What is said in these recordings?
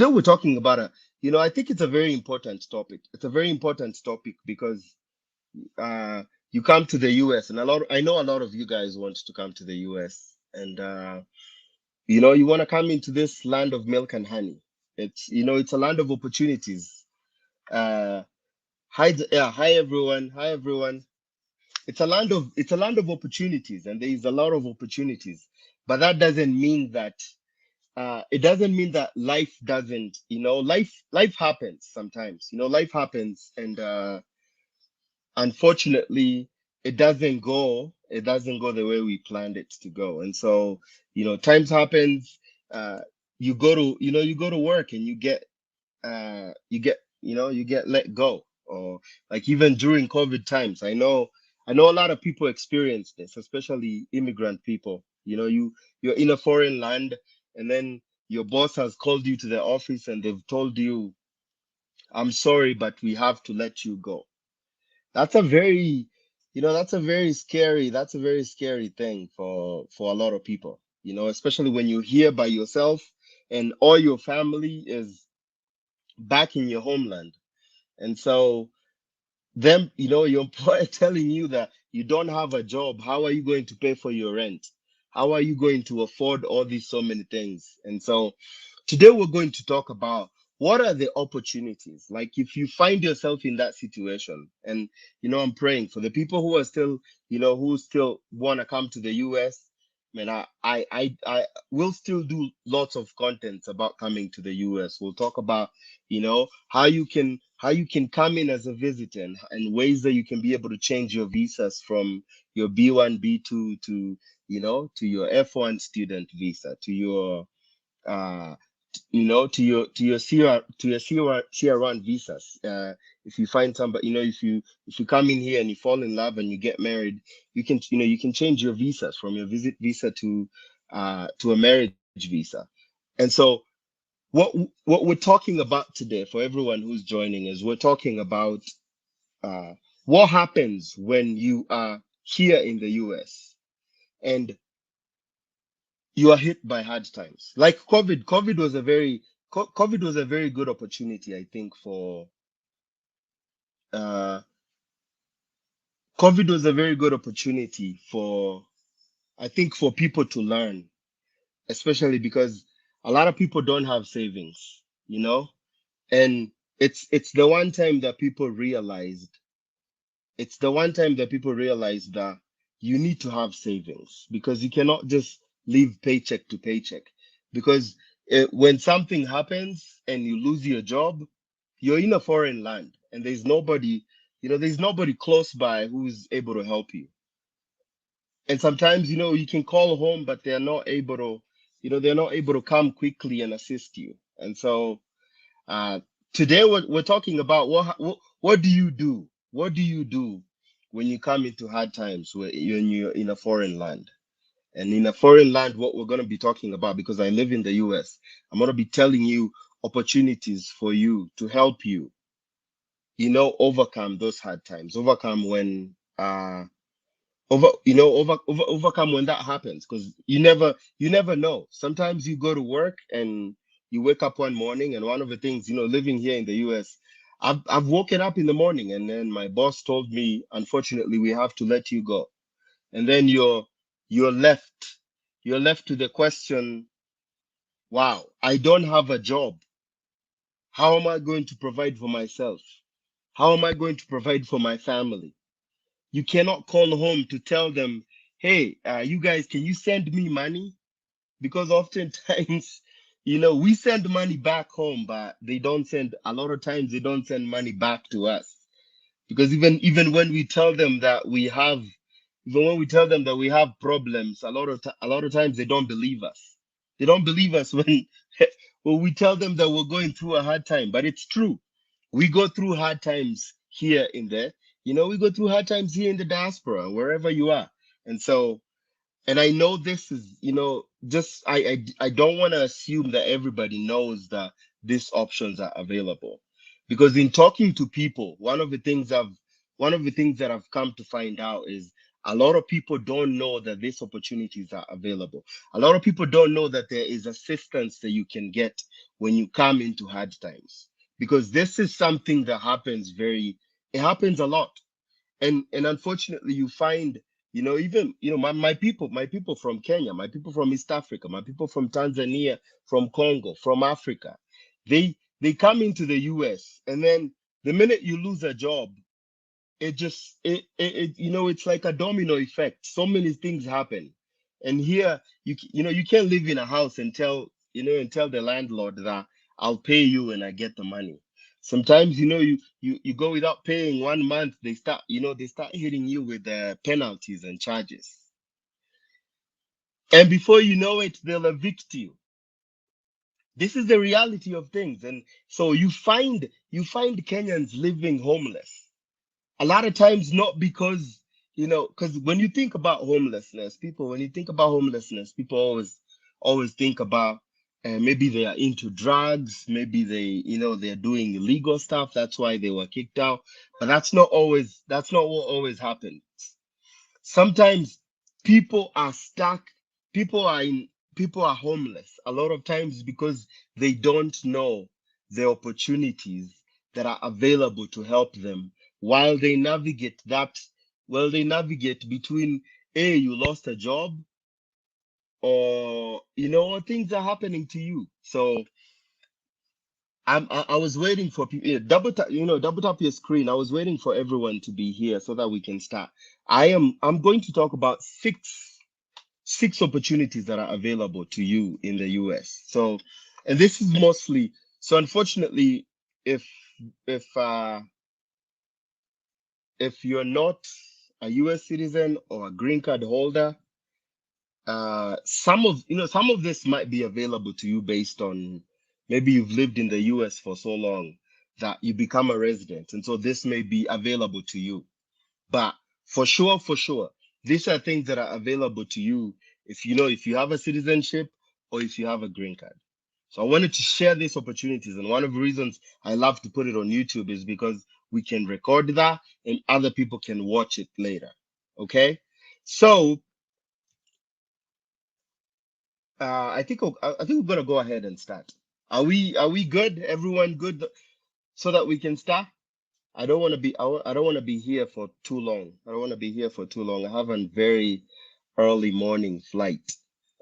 Today we're talking about I think it's a very important topic. It's a very important topic because uh, you come to the US, and I know a lot of you guys want to come to the US, and you want to come into this land of milk and honey. It's a land of opportunities. Uh, hi everyone, hi everyone. It's a land of opportunities, and there is a lot of opportunities, but that doesn't mean that life doesn't, life happens sometimes. Life happens, and unfortunately it doesn't go the way we planned it to go. And so, times happens. You go to work, and you get let go. Or like, even during COVID times, I know a lot of people experience this, especially immigrant people. You're in a foreign land, and then your boss has called you to the office, and they've told you, "I'm sorry, but we have to let you go." That's a very that's a very scary thing for a lot of people, especially when you're here by yourself, and all your family is back in your homeland. And so, your employer telling you that you don't have a job, how are you going to pay for your rent? How are you going to afford all these so many things? And so today we're going to talk about what are the opportunities. Like, if you find yourself in that situation, and I'm praying for the people who are still, who still want to come to the US. Man, I will still do lots of content about coming to the US. We'll talk about, how you can come in as a visitor, and ways that you can be able to change your visas from your B1, B2 to your F1 student visa, to your uh to your CR1 visas. If you find somebody, if you come in here and you fall in love and you get married, you can change your visas from your visit visa to a marriage visa. And so, what we're talking about today, for everyone who's joining, is we're talking about uh what happens when you are here in the US, and you are hit by hard times like COVID. COVID was a very good opportunity, I think. For uh COVID was a very good opportunity for, I think, for people to learn, especially because a lot of people don't have savings, and it's the one time that people realized that you need to have savings, because you cannot just live paycheck to paycheck. Because when something happens and you lose your job, you're in a foreign land, and there's nobody close by who's able to help you. And sometimes, you can call home, but they're not able to come quickly and assist you. And so, uh, today we're talking about what do you do? What do you do when you come into hard times, when you're in a foreign land? And in a foreign land, what we're going to be talking about, because I live in the US, I'm going to be telling you opportunities for you to help you, overcome those hard times, overcome when overcome when that happens. Because you never know. Sometimes you go to work, and you wake up one morning, and one of the things, living here in the US, I've woken up in the morning, and then my boss told me, unfortunately, we have to let you go. And then you're left you're left to the question, wow, I don't have a job. How am I going to provide for myself? How am I going to provide for my family? You cannot call home to tell them, hey, you guys, can you send me money? Because oftentimes, we send money back home, but a lot of times they don't send money back to us. Because even when we tell them that we have, even when we tell them that we have problems, a lot of times they don't believe us. They don't believe us when when we tell them that we're going through a hard time. But it's true. We go through hard times here and there. We go through hard times here in the diaspora, wherever you are. And so, and I know this is, just I don't want to assume that everybody knows that these options are available. Because in talking to people, one of the things that I've come to find out is A lot of people don't know that these opportunities are available. A lot of people don't know that there is assistance that you can get when you come into hard times, because this is something that happens it happens a lot. And unfortunately you find, even, my people from Kenya, my people from East Africa, my people from Tanzania, from Congo, from Africa, they come into the US, and then the minute you lose a job, it just it's like a domino effect. So many things happen. And here, you can't live in a house and tell the landlord that I'll pay you when I get the money. Sometimes, you go without paying 1 month, they start hitting you with penalties and charges, and before you know it, they'll evict you. This is the reality of things. And so you find Kenyans living homeless a lot of times, not because, because when you think about homelessness, people always think about, maybe they are into drugs, maybe they're doing illegal stuff, that's why they were kicked out. But that's not what always happens. Sometimes people are stuck, people are in people are homeless a lot of times because they don't know the opportunities that are available to help them while they navigate that they navigate between, you lost a job, or things are happening to you. So I was waiting for people. Double tap your screen. I was waiting for everyone to be here so that we can start. I'm going to talk about six opportunities that are available to you in the US. So, and this is mostly, so unfortunately, if if uh if you're not a US citizen or a green card holder, some of this might be available to you based on, maybe you've lived in the US for so long that you become a resident, and so this may be available to you. But for sure, these are things that are available to you if you have a citizenship or if you have a green card. So I wanted to share these opportunities, and one of the reasons I love to put it on YouTube is because we can record that and other people can watch it later. Okay, so I think we're gonna go ahead and start. Are we good? Everyone good? So that we can start. I don't want to be here for too long. I don't want to be here for too long. I have a very early morning flight,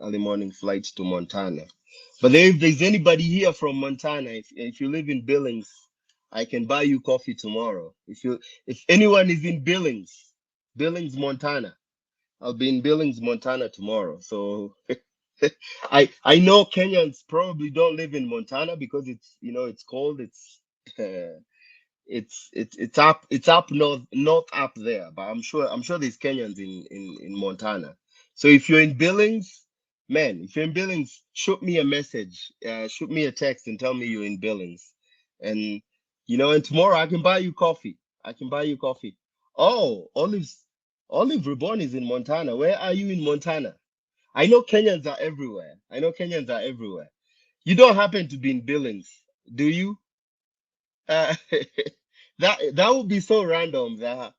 early morning flight to Montana. But if there's anybody here from Montana, if you live in Billings, I can buy you coffee tomorrow. If anyone is in Billings, Montana, I'll be in Billings, Montana tomorrow. So I know Kenyans probably don't live in Montana because it's cold. It's up not up there, but I'm sure there's Kenyans in Montana. So if you're in Billings, man, if you're in Billings, shoot me a message, shoot me a text and tell me you're in Billings, and and tomorrow I can buy you coffee. I can buy you coffee. Oh, Olive Reborn is in Montana. Where are you in Montana? I know Kenyans are everywhere. I know Kenyans are everywhere. You don't happen to be in Billings, do you? Uh, that would be so random that,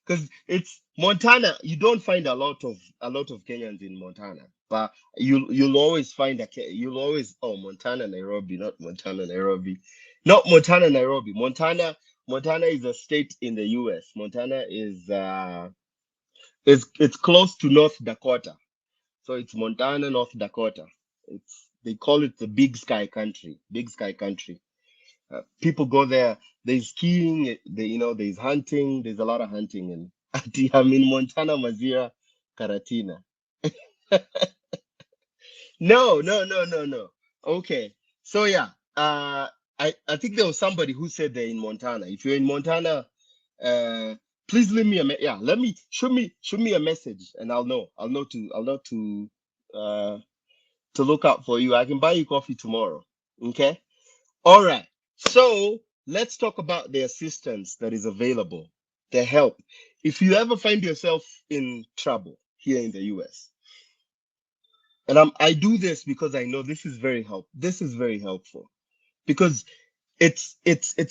because it's Montana. You don't find a lot of Kenyans in Montana, but you'll always find you'll always, oh, Montana, Nairobi, not Montana, Nairobi, not Montana, Nairobi. Montana is a state in the US. Montana it's close to North Dakota, so it's Montana, North Dakota. They call it the Big Sky Country. Big Sky Country. People go there. There's skiing. There's hunting. There's a lot of hunting, and I'm in Montana, Mazira, Karatina. No, no, no, no, no. Okay, so yeah, I think there was somebody who said they're in Montana. If you're in Montana, uh, please leave me yeah. Let me shoot me a message, and uh to look out for you. I can buy you coffee tomorrow. Okay. All right. So let's talk about the assistance that is available, the help. If you ever find yourself in trouble here in the US, and I do this because I know this is very help. This is very helpful because it's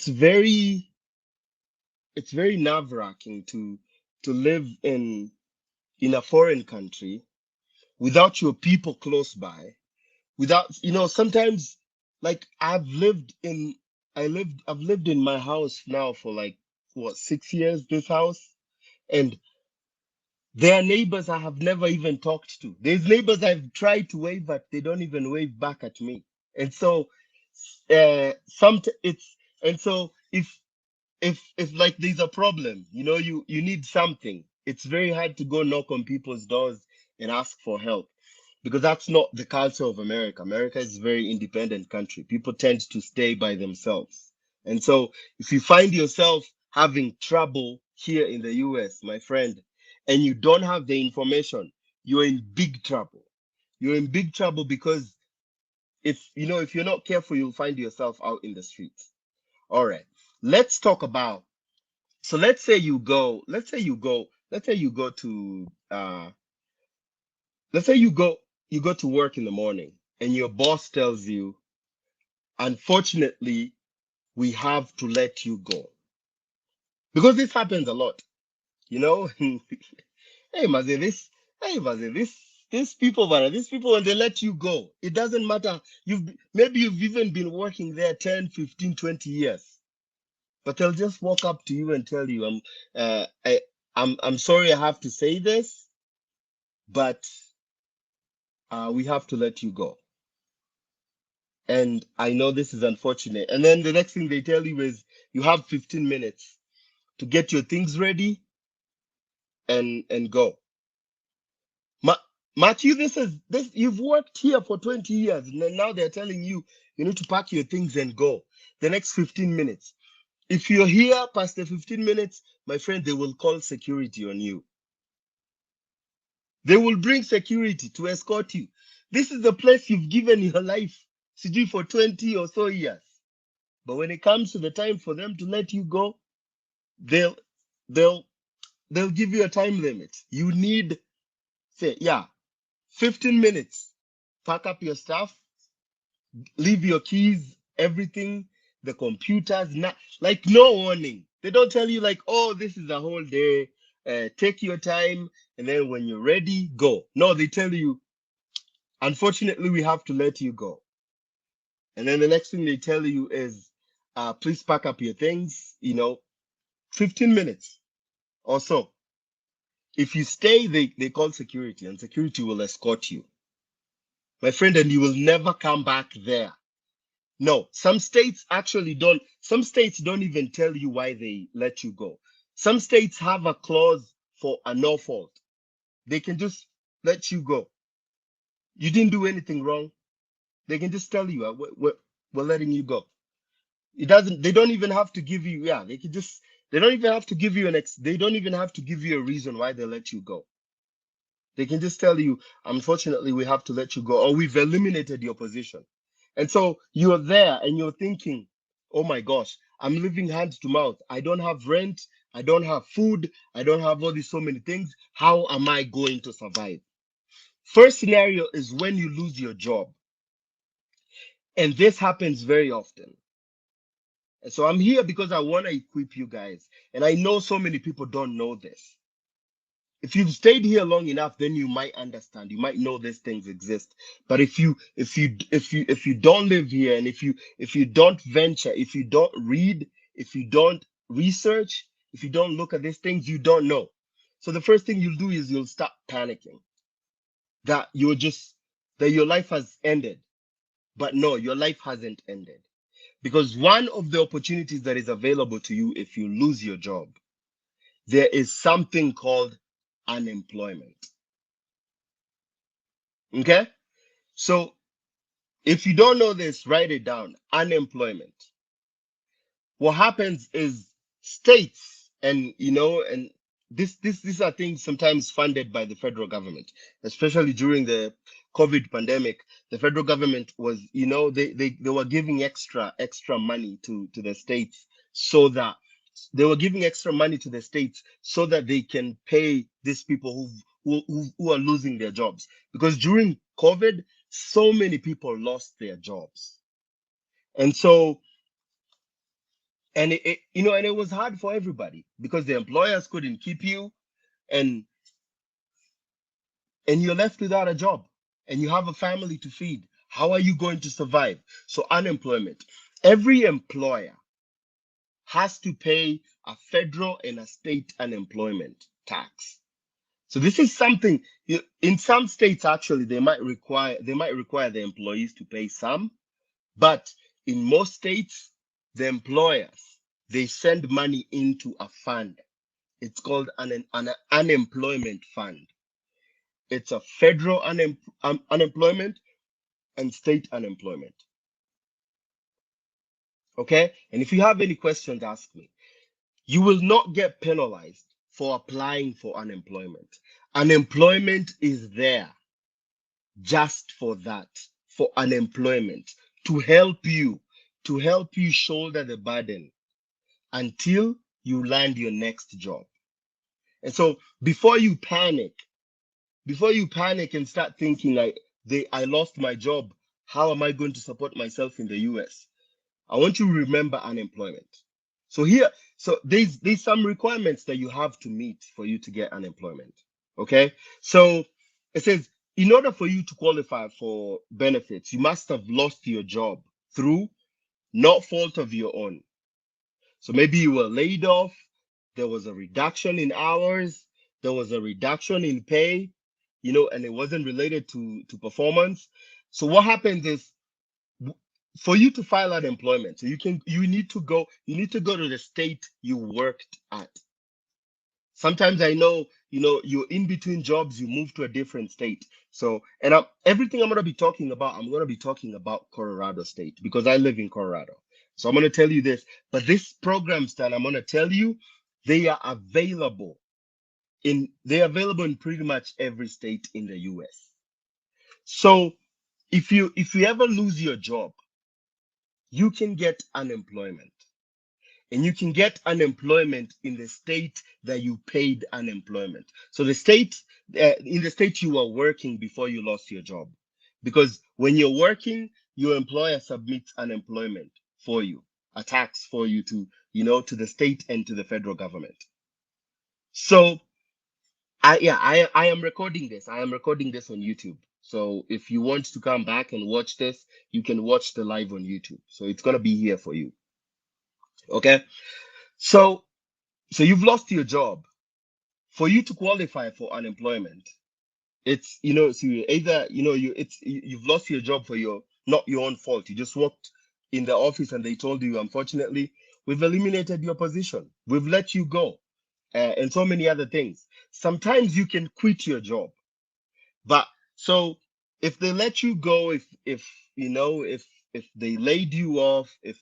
very nerve-wracking to live in a foreign country without your people close by, without, sometimes, like, I've lived in my house now for like, what, 6 years, this house. And there are neighbors I have never even talked to. There's neighbors I've tried to wave at, they don't even wave back at me. And so, it's, and so if like there's a problem, you need something, it's very hard to go knock on people's doors and ask for help, because that's not the culture of America. America is a very independent country. People tend to stay by themselves. And so if you find yourself having trouble here in the US, my friend, and you don't have the information, you're in big trouble. You're in big trouble, because if you're not careful, you'll find yourself out in the streets. All right. Let's talk about, so let's say you go to work in the morning, and your boss tells you, unfortunately, we have to let you go. Because this happens a lot, you know. Hey Maze, these people, man, these people, when they let you go, it doesn't matter. Maybe you've even been working there 10, 15, 20 years, but they'll just walk up to you and tell you, I'm sorry I have to say this, but we have to let you go. And I know this is unfortunate. And then the next thing they tell you is, you have 15 minutes to get your things ready and go. Ma- Matthew, this you've worked here for 20 years. And now they're telling you, you need to pack your things and go. The next 15 minutes. If you're here past the 15 minutes, my friend, they will call security on you. They will bring security to escort you. This is the place you've given your life, Siji, for 20 or so years. But when it comes to the time for them to let you go, they'll they'll they'll give you a time limit. You need, say, yeah, 15 minutes. Pack up your stuff, leave your keys, everything, the computers, not like, no warning. They don't tell you like, oh, this is a whole day. Take your time, and then when you're ready, go. No, they tell you, unfortunately, we have to let you go. And then the next thing they tell you is, please pack up your things, 15 minutes or so. If you stay, they call security, and security will escort you, my friend, and you will never come back there. No, some states don't even tell you why they let you go. Some states have a clause for a no fault. They can just let you go. You didn't do anything wrong. They can just tell you, we're letting you go. They don't even have to give you, yeah, they don't even have to give you they don't even have to give you a reason why they let you go. They can just tell you, unfortunately, we have to let you go, or we've eliminated your position. And so you're there and you're thinking, oh my gosh, I'm living hand to mouth. I don't have rent. I don't have food. I don't have all these so many things. How am I going to survive? First scenario is when you lose your job. And this happens very often. And so I'm here because I want to equip you guys. And I know so many people don't know this. If you've stayed here long enough, then you might understand, you might know these things exist. But if you don't live here, and if you don't venture, if you don't read, if you don't research, if you don't look at these things, you don't know. So the first thing you'll do is you'll start panicking that your life has ended. But no, your life hasn't ended, because one of the opportunities that is available to you if you lose your job, there is something called unemployment. Okay? So if you don't know this, write it down. Unemployment. What happens is states, and these are things sometimes funded by the federal government, especially during the COVID pandemic. The federal government was, they were giving extra money to the states, so that they can pay these people who are losing their jobs. Because during COVID, so many people lost their jobs. And so, and it was hard for everybody, because the employers couldn't keep you. and you're left without a job, and you have a family to feed. How are you going to survive? So unemployment. Every employer has to pay a federal and a state unemployment tax. So this is something in some states actually they might require the employees to pay some, but in most states the employers, they send money into a fund. It's called an unemployment fund. It's a federal unemployment and state unemployment. Okay? And if you have any questions, ask me. You will not get penalized for applying for unemployment. Unemployment is there just for that, for unemployment, to help you, shoulder the burden until you land your next job. And so before you panic and start thinking like I lost my job, how am I going to support myself in the US? I want you to remember unemployment. So here, there's some requirements that you have to meet for you to get unemployment. Okay, so it says in order for you to qualify for benefits, you must have lost your job through no fault of your own. So maybe you were laid off, there was a reduction in hours, there was a reduction in pay, and it wasn't related to performance. So what happens is for you to file unemployment, so you need to go to the state you worked at. Sometimes I know, you're in between jobs, you move to a different state. So, and everything I'm going to be talking about, I'm going to be talking about Colorado State because I live in Colorado. So I'm going to tell you this, but these programs that I'm going to tell you, they are available in pretty much every state in the US. So if you ever lose your job, you can get unemployment. And you can get unemployment in the state that you paid unemployment. So in the state you were working before you lost your job. Because when you're working, your employer submits unemployment for you, a tax for you to the state and to the federal government. So I am recording this. I am recording this on YouTube. So if you want to come back and watch this, you can watch the live on YouTube. So it's gonna be here for you. Okay. So you've lost your job. For you to qualify for unemployment, it's so you either you've lost your job for your not your own fault. You just walked in the office and they told you, unfortunately, we've eliminated your position, we've let you go, and so many other things. Sometimes you can quit your job, but so if they let you go, if they laid you off, if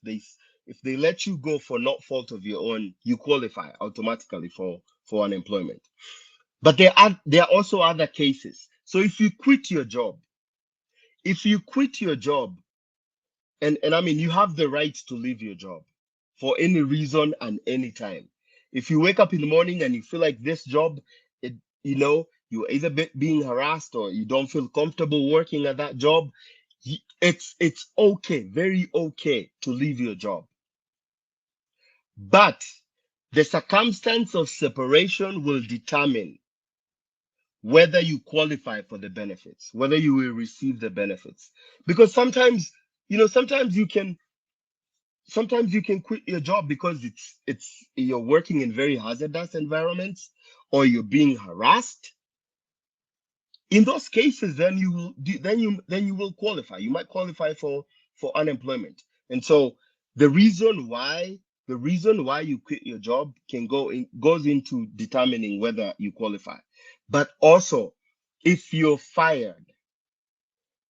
they let you go for not fault of your own, you qualify automatically for unemployment. But there are also other cases. So if you quit your job, and I mean you have the right to leave your job for any reason and any time. If you wake up in the morning and you feel like this job, it you're either being harassed or you don't feel comfortable working at that job, it's okay, very okay to leave your job. But the circumstance of separation will determine whether you qualify for the benefits, whether you will receive the benefits. Because sometimes you can quit your job because it's you're working in very hazardous environments or you're being harassed. In those cases, then you will qualify. You might qualify for unemployment. And so the reason why you quit your job goes into determining whether you qualify. But also, if you're fired,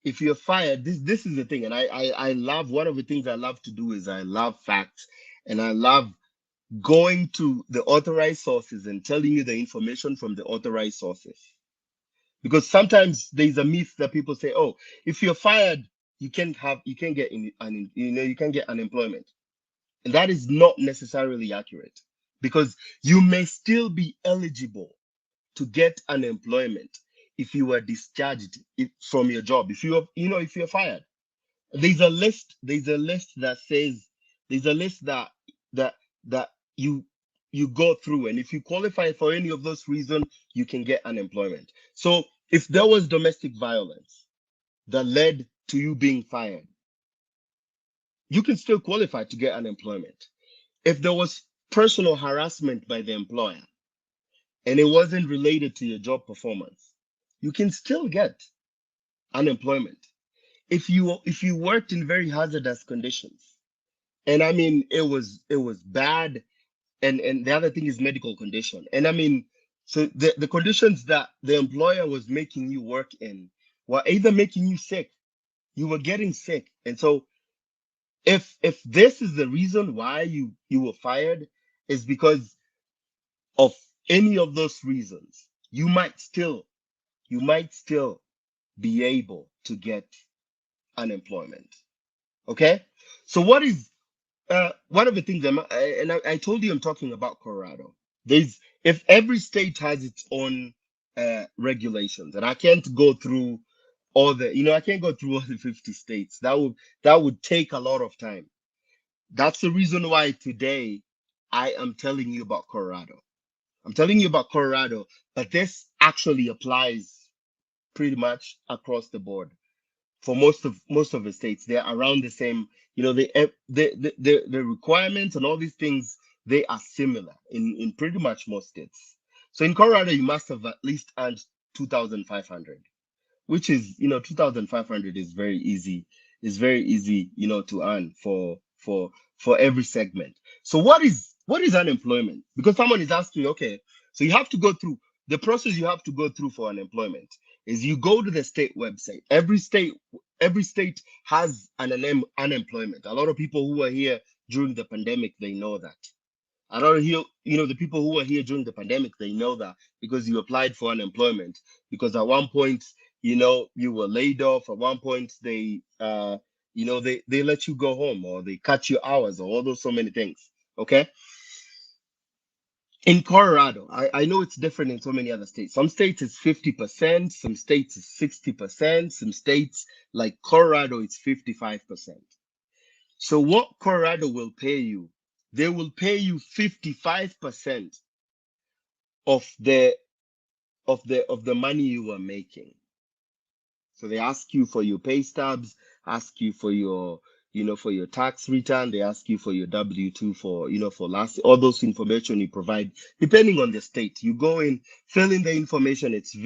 this is the thing. And I love, one of the things I love to do is I love facts, and I love going to the authorized sources and telling you the information from the authorized sources. Because sometimes there's a myth that people say, oh, if you're fired, you can get unemployment. And that is not necessarily accurate, because you may still be eligible to get unemployment if you were discharged from your job. If you're fired, there's a list that says, there's a list that that you you go through, and if you qualify for any of those reasons, you can get unemployment. So if there was domestic violence that led to you being fired, you can still qualify to get unemployment. If there was personal harassment by the employer and it wasn't related to your job performance, you can still get unemployment. If you worked in very hazardous conditions, and I mean it was bad, and the other thing is medical condition. And I mean, so the conditions that the employer was making you work in were either making you sick, you were getting sick. And so if this is the reason why you were fired, is because of any of those reasons, you might still be able to get unemployment. Okay? So what is one of the things I told you I'm talking about Colorado. There's If every state has its own regulations, and I can't go through I can't go through all the 50 states. That would take a lot of time. That's the reason why today I am telling you about Colorado. I'm telling you about Colorado, but this actually applies pretty much across the board for most of the states. They're around the same. The requirements and all these things, they are similar in pretty much most states. So in Colorado, you must have at least earned 2,500, which is 2,500 is very easy to earn for every segment. So what is unemployment? Because someone is asking, okay, so you have to go through the process. You have to go through for unemployment is you go to the state website. Every state has an unemployment. A lot of people who are here during the pandemic, they know that. I don't hear, the people who were here during the pandemic, they know that because you applied for unemployment. Because at one point, you were laid off. At one point, they let you go home, or they cut your hours, or all those so many things. Okay. In Colorado, I know it's different in so many other states. Some states it's 50%, some states it's 60%, some states like Colorado it's 55%. So what Colorado will pay you, they will pay you 55% of the money you are making. So they ask you for your pay stubs, ask you for your tax return, they ask you for your W-2 for last, all those information you provide, depending on the state. You go in, fill in the information. It's if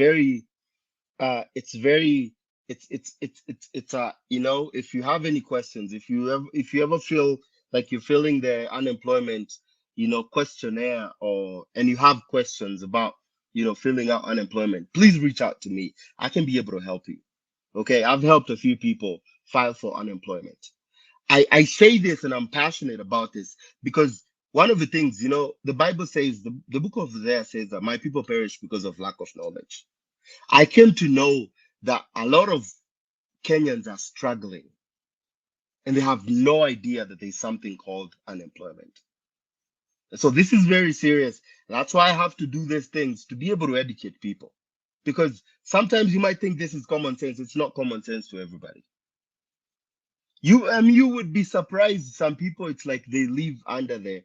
you have any questions, if you ever feel like you're filling the unemployment questionnaire, and you have questions about filling out unemployment, please reach out to me. I can be able to help you. Okay, I've helped a few people file for unemployment. I say this, and I'm passionate about this because one of the things, the Bible says, the book of Isaiah says that my people perish because of lack of knowledge. I came to know that a lot of Kenyans are struggling and they have no idea that there's something called unemployment. So this is very serious. That's why I have to do these things to be able to educate people. Because sometimes you might think this is common sense. It's not common sense to everybody. You would be surprised. Some people, it's like they live under the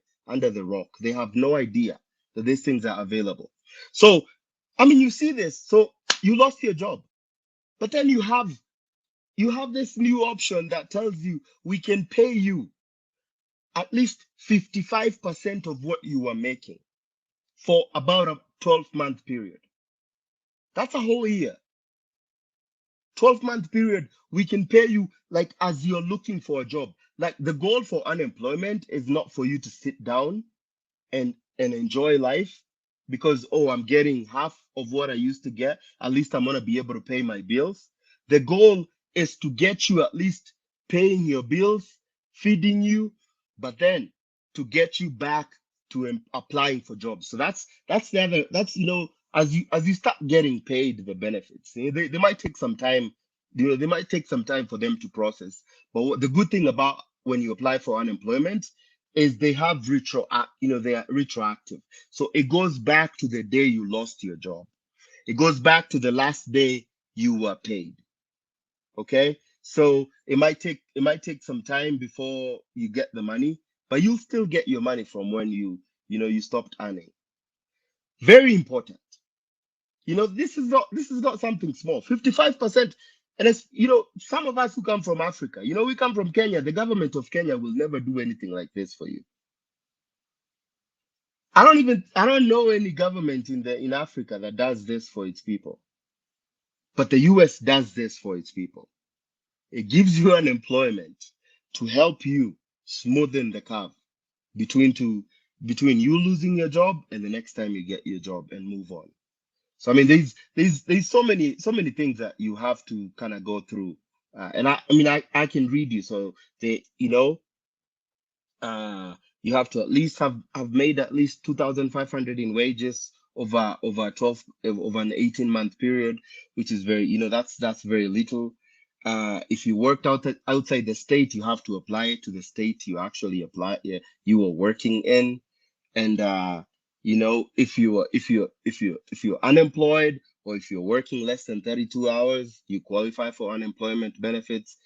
rock. They have no idea that these things are available. So, I mean, you see this. So you lost your job, but then you have this new option that tells you we can pay you at least 55% of what you are making for about a 12-month period. That's a whole year. 12-month period, we can pay you like as you're looking for a job. Like the goal for unemployment is not for you to sit down and enjoy life because, oh, I'm getting half of what I used to get. At least I'm gonna be able to pay my bills. The goal is to get you at least paying your bills, feeding you, but then to get you back to applying for jobs. So that's the other. That's as you start getting paid the benefits, they might take some time. They might take some time for them to process. But the good thing about when you apply for unemployment is they are retroactive. So it goes back to the day you lost your job. It goes back to the last day you were paid. Okay? So it might take some time before you get the money, but you'll still get your money from when you stopped earning. Very important. This is not something small. 55%. And it's, some of us who come from Africa, we come from Kenya. The government of Kenya will never do anything like this for you. I don't know any government in Africa that does this for its people. But the US does this for its people. It gives you unemployment to help you smoothen the curve between to between you losing your job and the next time you get your job and move on. So I mean, there's so many things that you have to kind of go through, and I can read you. So they uh, you have to at least have made at least 2,500 in wages over 12 over an 18-month period, which is very that's very little. If you worked outside the state, you have to apply it to the state you actually apply you were working in. And if you're unemployed, or if you're working less than 32 hours, you qualify for unemployment benefits.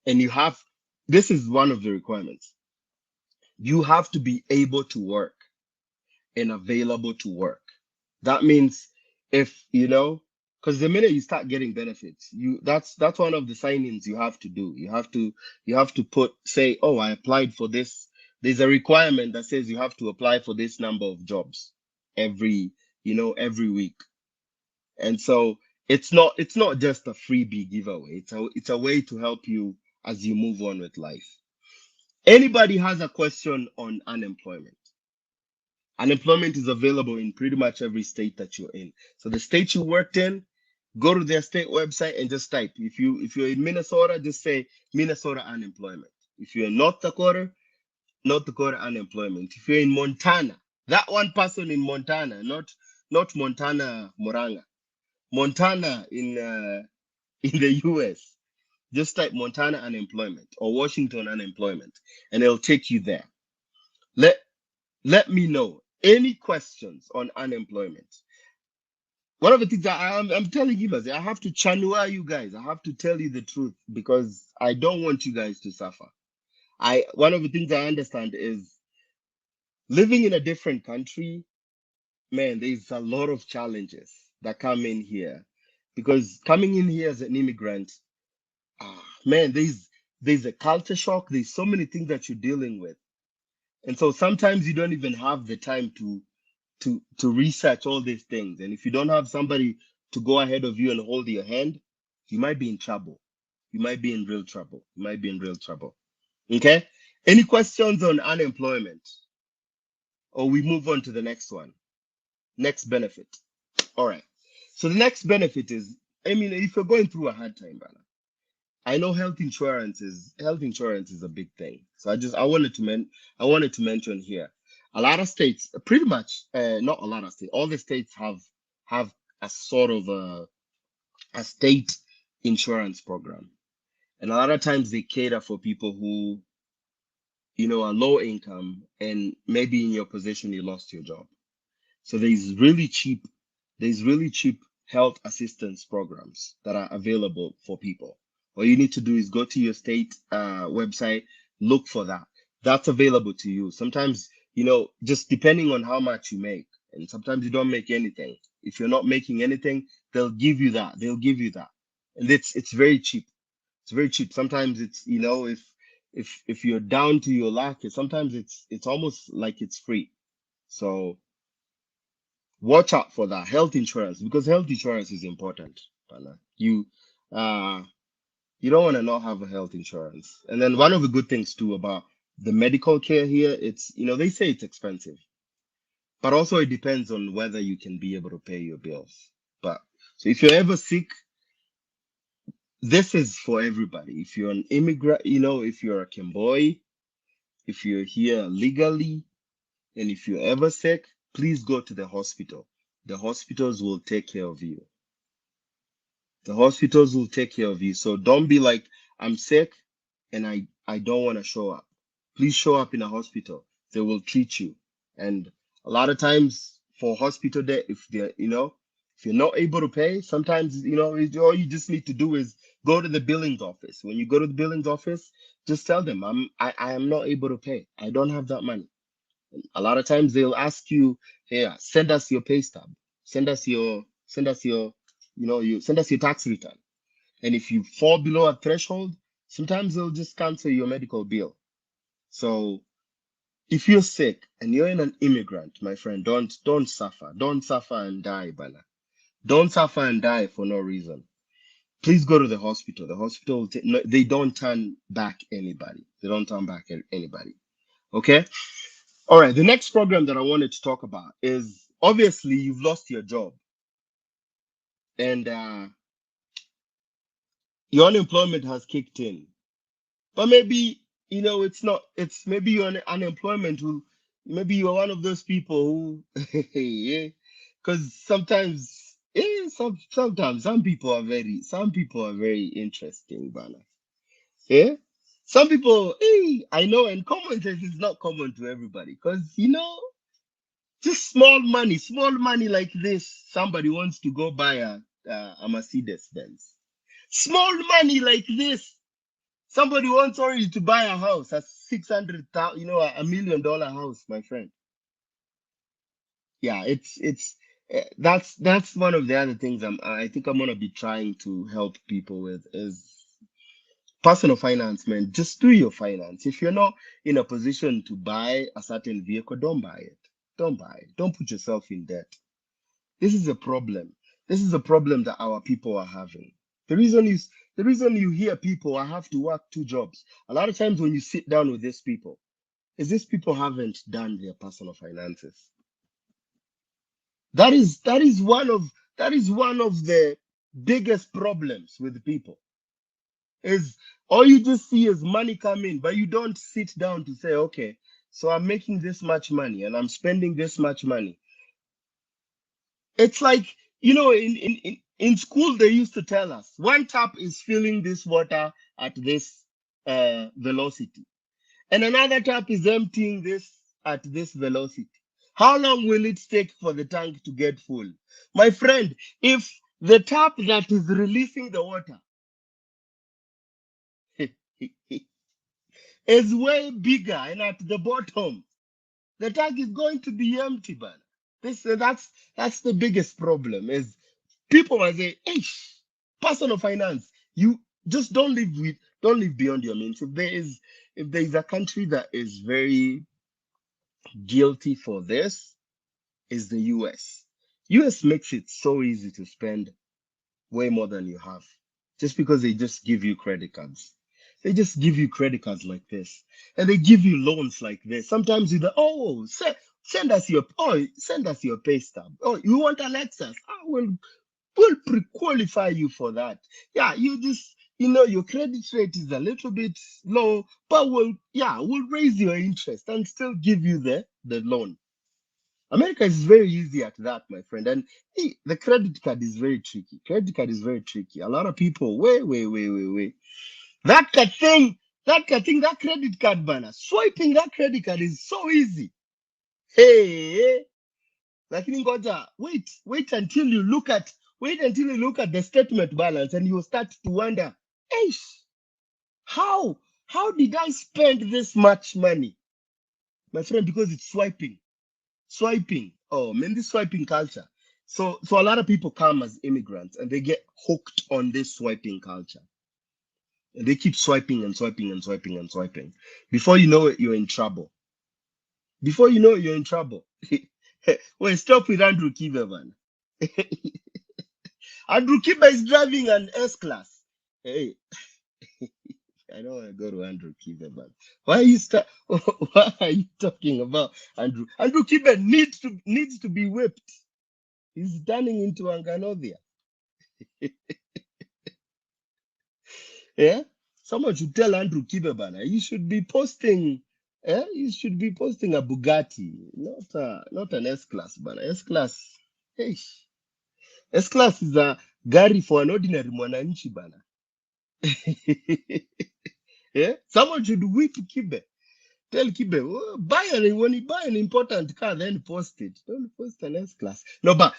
And this is one of the requirements. You have to be able to work and available to work. That means, if because the minute you start getting benefits, that's one of the sign-ins you have to do. You have to say, oh, I applied for this. There's a requirement that says you have to apply for this number of jobs every week. And so it's not just a freebie giveaway. It's a way to help you as you move on with life. Anybody has a question on unemployment? Unemployment is available in pretty much every state that you're in. So the state you worked in, go to their state website and just type. If you're in Minnesota, just say Minnesota unemployment. If you're in North Dakota unemployment. If you're in Montana, that one person in Montana, not Montana Moranga, Montana in the US, just type Montana unemployment or Washington unemployment, and it'll take you there. Let let me know any questions on unemployment. One of the things that I'm telling you guys, I have to chanua you guys. I have to tell you the truth because I don't want you guys to suffer. One of the things I understand is living in a different country. Man, there's a lot of challenges that come in here, because coming in here as an immigrant, man, there's a culture shock. There's so many things that you're dealing with, and so sometimes you don't even have the time to research all these things. And if you don't have somebody to go ahead of you and hold your hand, you might be in trouble. You might be in real trouble. You might be in real trouble. Okay. Any questions on unemployment? Or we move on to the next one. Next benefit. All right. So the next benefit is, if you're going through a hard time, brother, I know health insurance is a big thing. So I wanted to mention here. A lot of states, pretty much, not a lot of states, all the states have a sort of a state insurance program, and a lot of times they cater for people who are low income, and maybe in your position you lost your job. So there's really cheap health assistance programs that are available for people. All you need to do is go to your state website, look for that. That's available to you. Sometimes, just depending on how much you make, and sometimes you don't make anything. If you're not making anything, they'll give you that. They'll give you that, and it's very cheap. It's very cheap. Sometimes it's if you're down to your luck, sometimes it's almost like it's free. So watch out for that health insurance, because health insurance is important, partner. Uh you don't want to not have a health insurance. And then one of the good things too about the medical care here, it's they say it's expensive, but also it depends on whether you can be able to pay your bills. But so if you're ever sick, this is for everybody. If you're an immigrant, if you're a Kemboy, if you're here legally, and if you're ever sick, please go to the hospital. The hospitals will take care of you. The hospitals will take care of you. So don't be like, I'm sick and I don't want to show up. Please show up in a hospital. They will treat you. And a lot of times for hospital day, if you're not able to pay, sometimes all you just need to do is go to the billings office. When you go to the billings office, just tell them I am not able to pay. I don't have that money. A lot of times they'll ask you, "Here, send us your pay stub, send us your, you send us your tax return." And if you fall below a threshold, sometimes they'll just cancel your medical bill. So if you're sick and you're an immigrant, my friend, don't suffer. Don't suffer and die, Bala. Don't suffer and die for no reason. Please go to the hospital. The hospital, no, they don't turn back anybody. They don't turn back anybody. Okay? All right. The next program that I wanted to talk about is, obviously you've lost your job and your unemployment has kicked in. But maybe, it's not, it's maybe you're unemployment who, maybe you're one of those people who, yeah, because sometimes, sometimes some people are very interesting, Bana. Yeah. Some people, I know, and common sense is not common to everybody because, just small money like this, somebody wants to go buy a Mercedes Benz. Small money like this, somebody wants already to buy a house, a 600,000, $1 million house, my friend. Yeah, it's that's one of the other things I think I'm gonna be trying to help people with is personal finance, man. Just do your finance. If you're not in a position to buy a certain vehicle, don't buy it. Don't buy it. Don't put yourself in debt. This is a problem. This is a problem that our people are having. The reason is the reason you hear people, I have to work two jobs. A lot of times when you sit down with these people, is these people haven't done their personal finances. That is one of the biggest problems with people. Is all you just see is money come in, but you don't sit down to say, okay, so I'm making this much money and I'm spending this much money. It's like, in school, they used to tell us one tap is filling this water at this velocity, and another tap is emptying this at this velocity. How long will it take for the tank to get full? My friend, if the tap that is releasing the water is way bigger and at the bottom, the tank is going to be empty, man. That's the biggest problem is people might say, hey, personal finance, you just don't live beyond your means. If there is a country that is very guilty for this, is the US. US makes it so easy to spend way more than you have. Just because they just give you credit cards. They just give you credit cards like this. And they give you loans like this. Sometimes you go, oh, send us your pay stub. Oh, you want a Lexus? Oh, we'll pre-qualify you for that. Yeah, you just your credit rate is a little bit low, but we'll raise your interest and still give you the loan. America is very easy at that, my friend. And the credit card is very tricky. Credit card is very tricky. A lot of people, wait. That credit card banner, swiping that credit card is so easy. Hey, lakini ngoja, wait until you look at the statement balance and you start to wonder, hey, how how did I spend this much money, my friend? Because it's swiping. Oh man, this swiping culture. So a lot of people come as immigrants and they get hooked on this swiping culture. And they keep swiping and swiping and swiping and swiping. Before you know it, you're in trouble. Before you know it, you're in trouble. Wait, stop with Andrew Kiva, man. Andrew Kiba is driving an S class. Hey, I don't want to go to Andrew Kiba, man. Why are you talking about Andrew? Andrew Kiba needs to be whipped. He's turning into Anganovia. Yeah? Someone should tell Andrew Kibebana he should be posting. He should be posting a Bugatti, not an S class, bana. S class, hey, S class is a gari for an ordinary mwananchi, bana. Yeah? Someone should whip Kibe. Tell Kibe, oh, when you buy an important car, then post it. Don't post an S class. No, but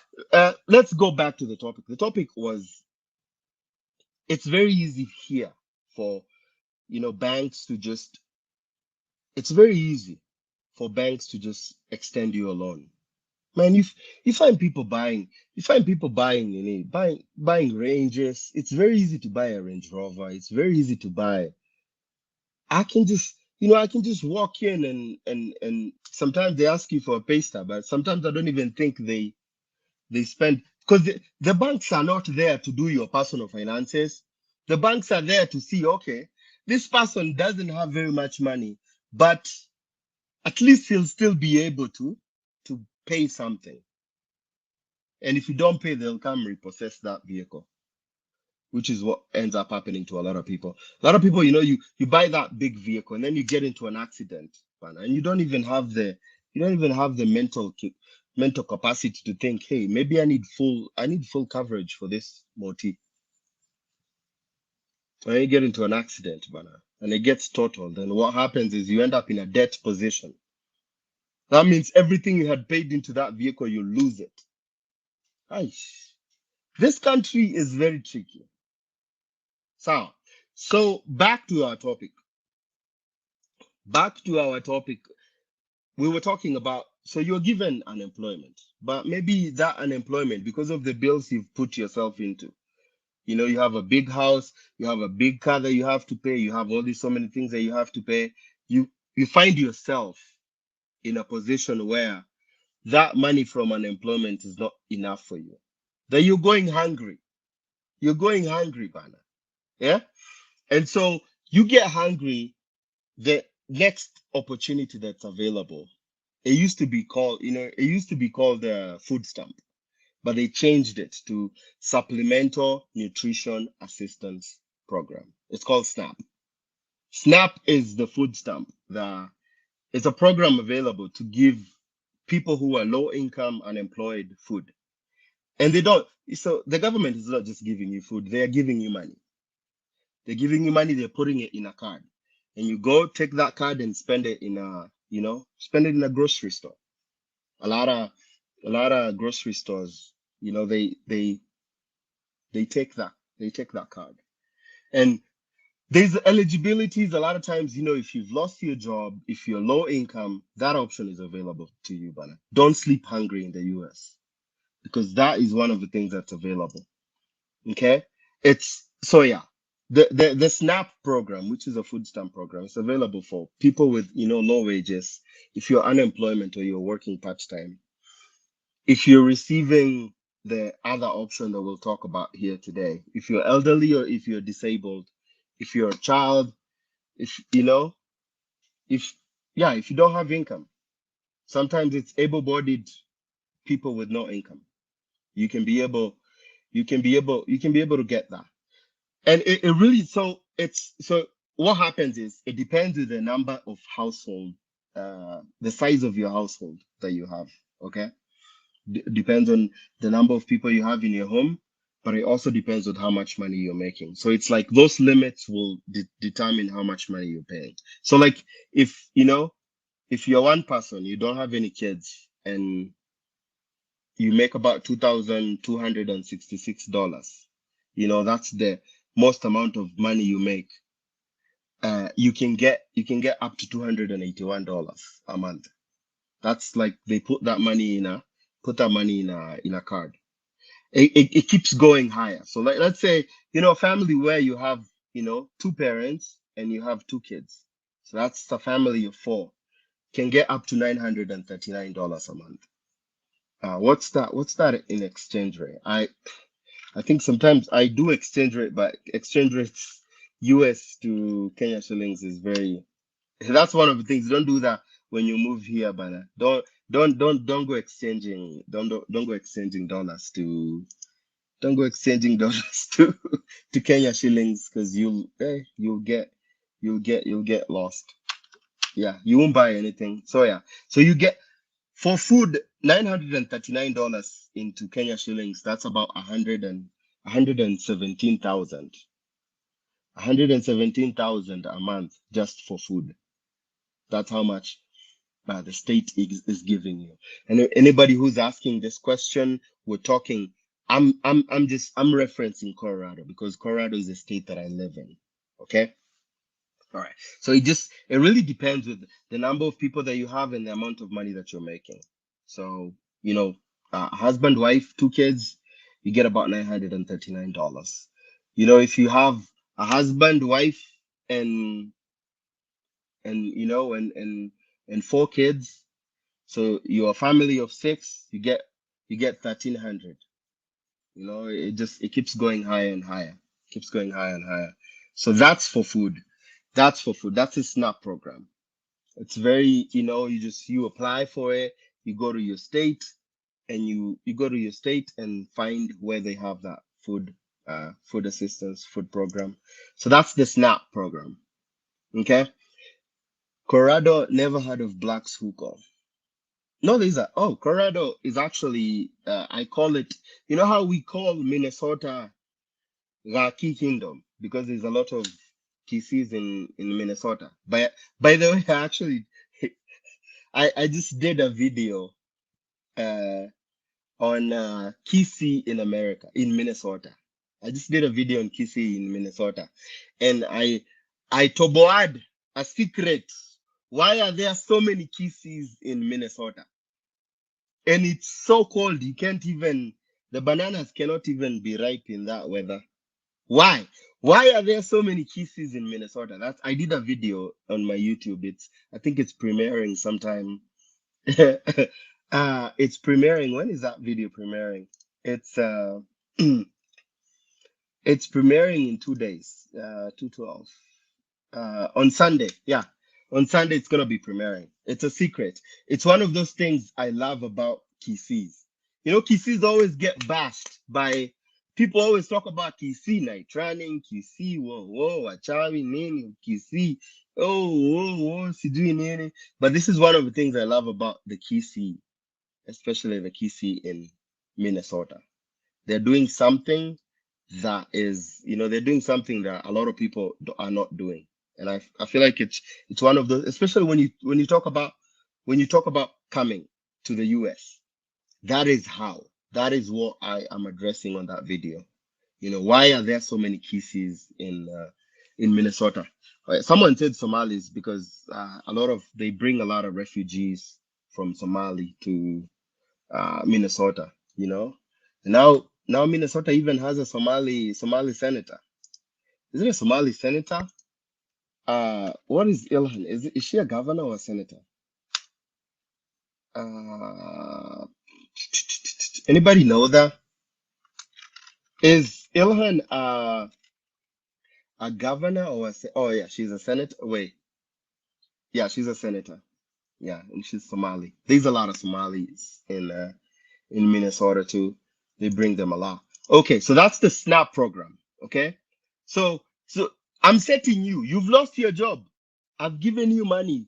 let's go back to the topic. The topic was, it's very easy here for banks to just, it's very easy. for banks to just extend you a loan. Man, you find people buying, buying Ranges. It's very easy to buy a Range Rover. It's very easy to buy. I can just, I can just walk in and sometimes they ask you for a pay stub, but sometimes I don't even think they spend, because the banks are not there to do your personal finances. The banks are there to see, okay, this person doesn't have very much money, but at least he'll still be able to pay something. And if you don't pay, they'll come repossess that vehicle, which is what ends up happening to a lot of people. A lot of people, you buy that big vehicle and then you get into an accident, man, and you don't even have the mental capacity to think, hey, maybe I need full coverage for this moti. When you get into an accident, man, and it gets totaled, then what happens is you end up in a debt position. That means everything you had paid into that vehicle, you lose it. Aish. This country is very tricky. So back to our topic. Back to our topic. We were talking about, so you're given unemployment, but maybe that unemployment, because of the bills you've put yourself into, you have a big house, you have a big car that you have to pay, you have all these so many things that you have to pay. You find yourself in a position where that money from unemployment is not enough for you. That you're going hungry. You're going hungry, Bana. Yeah? And so you get hungry, the next opportunity that's available. It used to be called food stamp, but they changed it to Supplemental Nutrition Assistance Program. It's called SNAP. SNAP is the food stamp. It's a program available to give people who are low income, unemployed food. And they don't, so the government is not just giving you food, they are giving you money. They're giving you money, they're putting it in a card. And you go take that card and spend it in a grocery store. A lot of a lot of grocery stores, they take that card. And there's eligibilities a lot of times, if you've lost your job, if you're low income, that option is available to you, Bana. Don't sleep hungry in the US because that is one of the things that's available. Okay? It's so yeah. The SNAP program, which is a food stamp program, is available for people with low wages. If you're unemployment or you're working part-time, if you're receiving the other option that we'll talk about here today, if you're elderly or if you're disabled, if you're a child, if if if you don't have income, sometimes it's able-bodied people with no income. You can be able, you can be able to get that. And it really, so what happens is it depends on the number of household, the size of your household that you have. Okay. Depends on the number of people you have in your home, but it also depends on how much money you're making. So it's like those limits will determine how much money you're paying. So like if you're one person, you don't have any kids, and you make about $2,266, that's the most amount of money you make. You can get up to $281 a month. That's like they put that money in a card. It keeps going higher. So like let's say, a family where you have, two parents and you have two kids. So that's a family of four, can get up to $939 a month. What's that in exchange rate? I think sometimes I do exchange rate, but exchange rates US to Kenya shillings is very, that's one of the things. Don't do that when you move here, Bana. Don't go exchanging, don't go exchanging dollars to don't go exchanging dollars to Kenya shillings, because you'll get lost. Yeah, you won't buy anything. So yeah. So you get, for food, $939 into Kenya shillings, that's about 117,000. 117,000 a month just for food. That's how much the state is giving you. And anybody who's asking this question, we're talking. I'm referencing Colorado because Colorado is the state that I live in. Okay. All right. So it really depends with the number of people that you have and the amount of money that you're making. So, you know, husband, wife, two kids, you get about $939. You know, if you have a husband, wife, and you know, and four kids, so you're a family of six, you get 1,300. You know, it keeps going higher and higher, keeps going higher and higher. So that's for food. That's for food. That's a SNAP program. It's very, you know, you apply for it, you go to your state, and you go to your state and find where they have that food assistance, food program. So that's the SNAP program. Okay. Colorado never heard of Black's Hookah. No, there's a oh, Colorado is actually I call it, you know how we call Minnesota Raki Kingdom because there's a lot of Kisses in Minnesota. By the way, I actually I just did a video uh on Kissy in America, in Minnesota. I just did a video on Kissy in Minnesota, and I toboad a secret. Why are there so many Kisses in Minnesota? And it's so cold, you can't even the bananas cannot even be ripe in that weather. Why? Why are there so many Kisses in Minnesota? That's I did a video on my YouTube. I think it's premiering sometime. It's premiering. When is that video premiering? It's it's premiering in 2 days. 2/12. On Sunday. Yeah. On Sunday it's gonna be premiering. It's a secret. It's one of those things I love about Kisses. You know, Kisses always get bashed by people always talk about Kisii night running, Kisii, whoa, whoa, wachawi nini, Kisii, oh, whoa, whoa, sijui nini. But this is one of the things I love about the Kisii, especially the Kisii in Minnesota. They're doing something that is, you know, they're doing something that a lot of people are not doing. And I feel like it's one of those, especially when you talk about coming to the US. That is how. That is what I am addressing on that video. You know, why are there so many Kisses in Minnesota? Someone said Somalis because they bring a lot of refugees from Somali to Minnesota. You know, and now Minnesota even has a Somali senator. Is it a Somali senator? What is Ilhan? Is she a governor or a senator? Uh, Anybody know that? Is Ilhan a governor or oh yeah, she's a senator. Wait, yeah, she's a senator. Yeah, and she's Somali. There's a lot of Somalis in Minnesota too. They bring them a lot. Okay, so that's the SNAP program. Okay, so I'm setting you. You've lost your job. I've given you money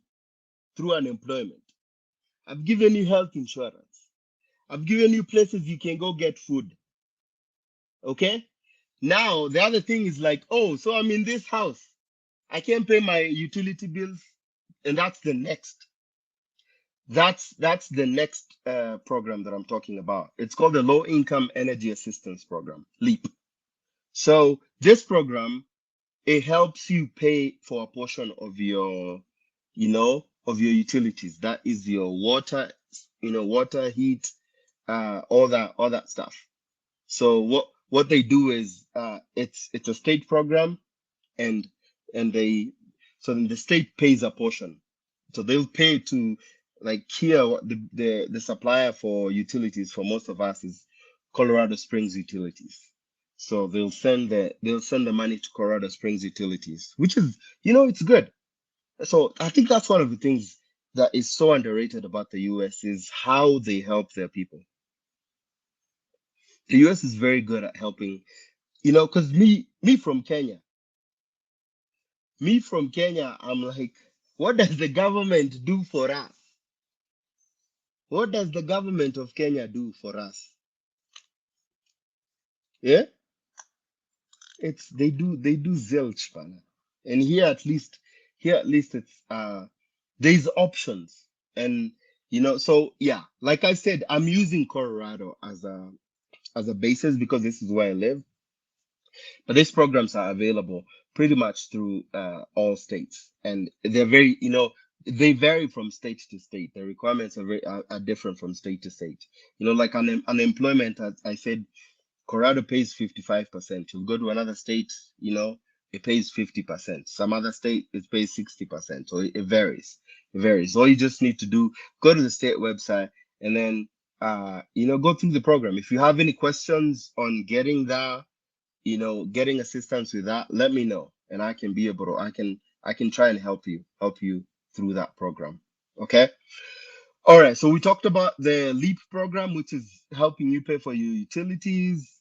through unemployment. I've given you health insurance. I've given you places you can go get food. Okay. Now the other thing is like, oh, so I'm in this house. I can't pay my utility bills, and that's the next program that I'm talking about. It's called the Low Income Energy Assistance Program, LEAP. So this program, it helps you pay for a portion of your, you know, of your utilities. That is your water, you know, water, heat, all that stuff. So what they do is it's a state program, and they so then the state pays a portion. So they'll pay to like here the supplier for utilities for most of us is Colorado Springs Utilities. So they'll send the money to Colorado Springs Utilities, which is, you know, it's good. So I think that's one of the things that is so underrated about the US is how they help their people. The US is very good at helping, you know, because me from Kenya, I'm like, what does the government do for us? What does the government of Kenya do for us? Yeah, it's they do zilch, man. And here at least it's there's options, and you know, so yeah, like I said, I'm using Colorado as a basis because this is where I live. But these programs are available pretty much through all states, and they're very, they vary from state to state. The requirements are different from state to state. Like unemployment, as I said, Colorado pays 55%. You'll go to another state, it pays 50%. Some other state, it pays 60%. So it varies. It varies. All you just need to do, go to the state website and then, go through the program. If you have any questions on getting that, getting assistance with that, let me know. And I can be able to, I can try and help you through that program. Okay. All right, so we talked about the LEAP program, which is helping you pay for your utilities.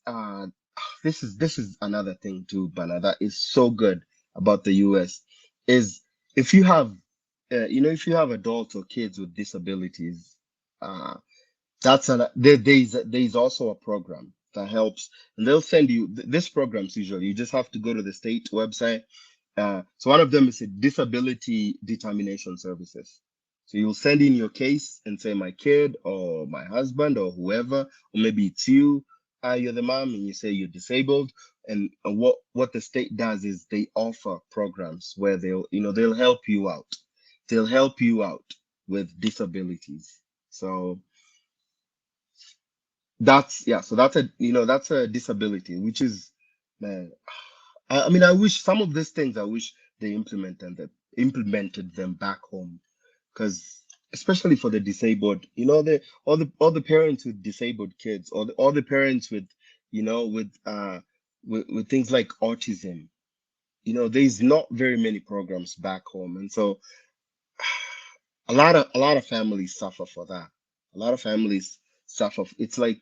This is another thing too, Bana, that is so good about the US is if you have, if you have adults or kids with disabilities, uh, there's also a program that helps, and they'll send you this program's usually. You just have to go to the state website. So one of them is a disability determination services. So you'll send in your case and say my kid or my husband or whoever, or maybe it's you, you're the mom, and you say you're disabled. And what the state does is they offer programs where they'll help you out. They'll help you out with disabilities. So that's a disability, which is, man, I mean, I wish some of these things, I wish they implemented them back home, because especially for the disabled, all the parents with disabled kids, or all the parents with, with things like autism, there's not very many programs back home, and so a lot of families suffer for that. A lot of families suffer. It's like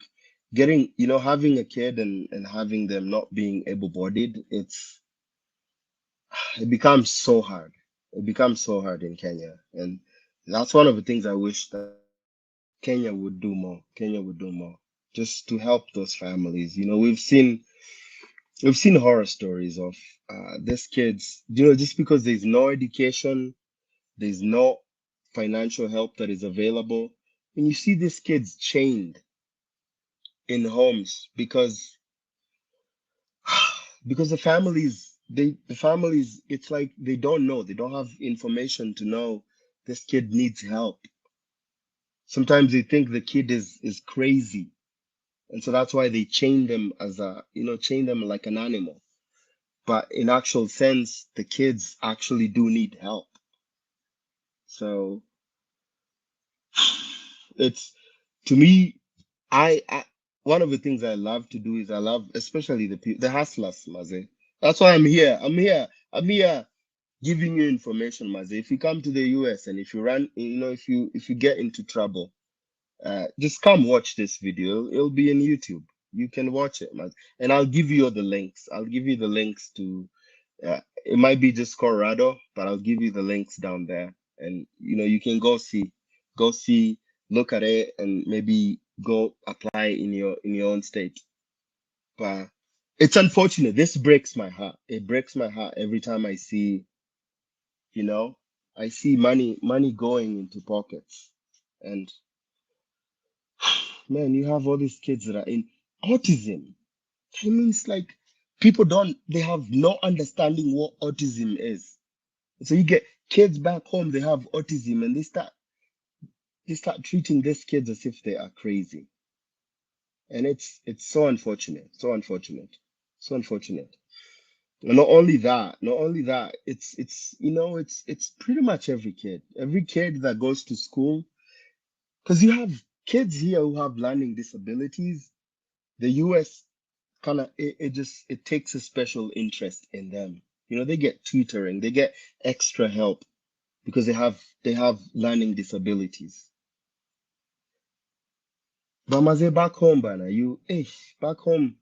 getting, having a kid and having them not being able-bodied. It becomes so hard. It becomes so hard in Kenya, and that's one of the things I wish that Kenya would do more. Kenya would do more just to help those families. We've seen horror stories of these kids. Just because there's no education, there's no financial help that is available, and you see these kids chained in homes because the families, it's like they don't know, they don't have information to know this kid needs help. Sometimes they think the kid is crazy, and so that's why they chain them chain them like an animal, but in actual sense the kids actually do need help. So it's, to me, I one of the things I love to do is I love, especially the hustlers, Maze. That's why I'm here giving you information, Maze. If you come to the US and if you run, if you get into trouble, just come watch this video. It'll be in YouTube. You can watch it, man. And I'll give you the links. I'll give you the links to, it might be just Colorado, but I'll give you the links down there. And you can go see, look at it, and maybe go apply in your own state. But it's unfortunate. This breaks my heart. It breaks my heart every time you know, I see money going into pockets. And man, you have all these kids that are in autism. It means like they have no understanding what autism is. So you get kids back home, they have autism, and they start treating these kids as if they are crazy. And it's so unfortunate, so unfortunate, so unfortunate. And not only that, it's pretty much every kid that goes to school, because you have kids here who have learning disabilities. The US kind of, it takes a special interest in them. They get tutoring, they get extra help because they have learning disabilities. But maze, back home, bana, back home,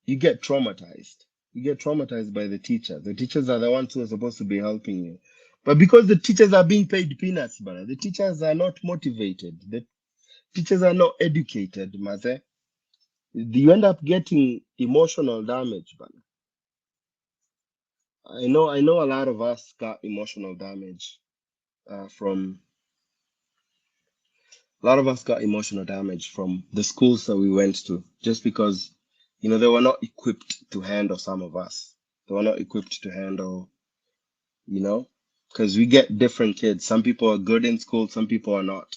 you get traumatized. You get traumatized by the teachers. The teachers are the ones who are supposed to be helping you. But because the teachers are being paid peanuts, bana, the teachers are not motivated. The teachers are not educated, maze. You end up getting emotional damage, bana. I know a lot of us got emotional damage from a lot of us got emotional damage from the schools that we went to, just because they were not equipped to handle some of us. They were not equipped to handle, you know, because we get different kids. Some people are good in school, some people are not.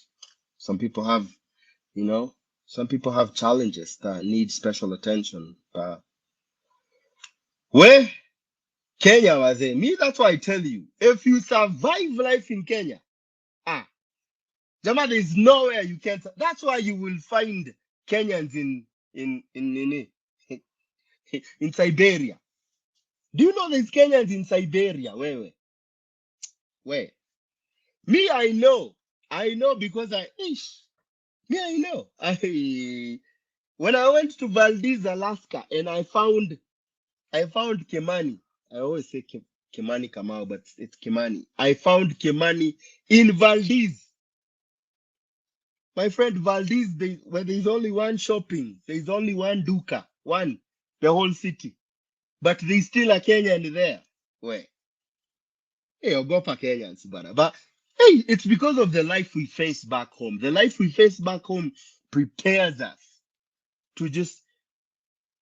Some people have, you know, some people have challenges that need special attention. But where Kenya was in, me, that's why I tell you, if you survive life in Kenya, ah, Jama, there's nowhere you can't. That's why you will find Kenyans in in Siberia. Do you know there's Kenyans in Siberia? Where? Me, I know because I know. When I went to Valdez, Alaska, and I found Kemani. I always say Kemani Kamau, but it's Kemani. I found Kemani in Valdez. My friend Valdez, where there's only one shopping, there's only one duka, one, the whole city. But there's still a Kenyan there. Where? Hey, Ogopa Kenyans, brother. But hey, it's because of the life we face back home. The life we face back home prepares us to just,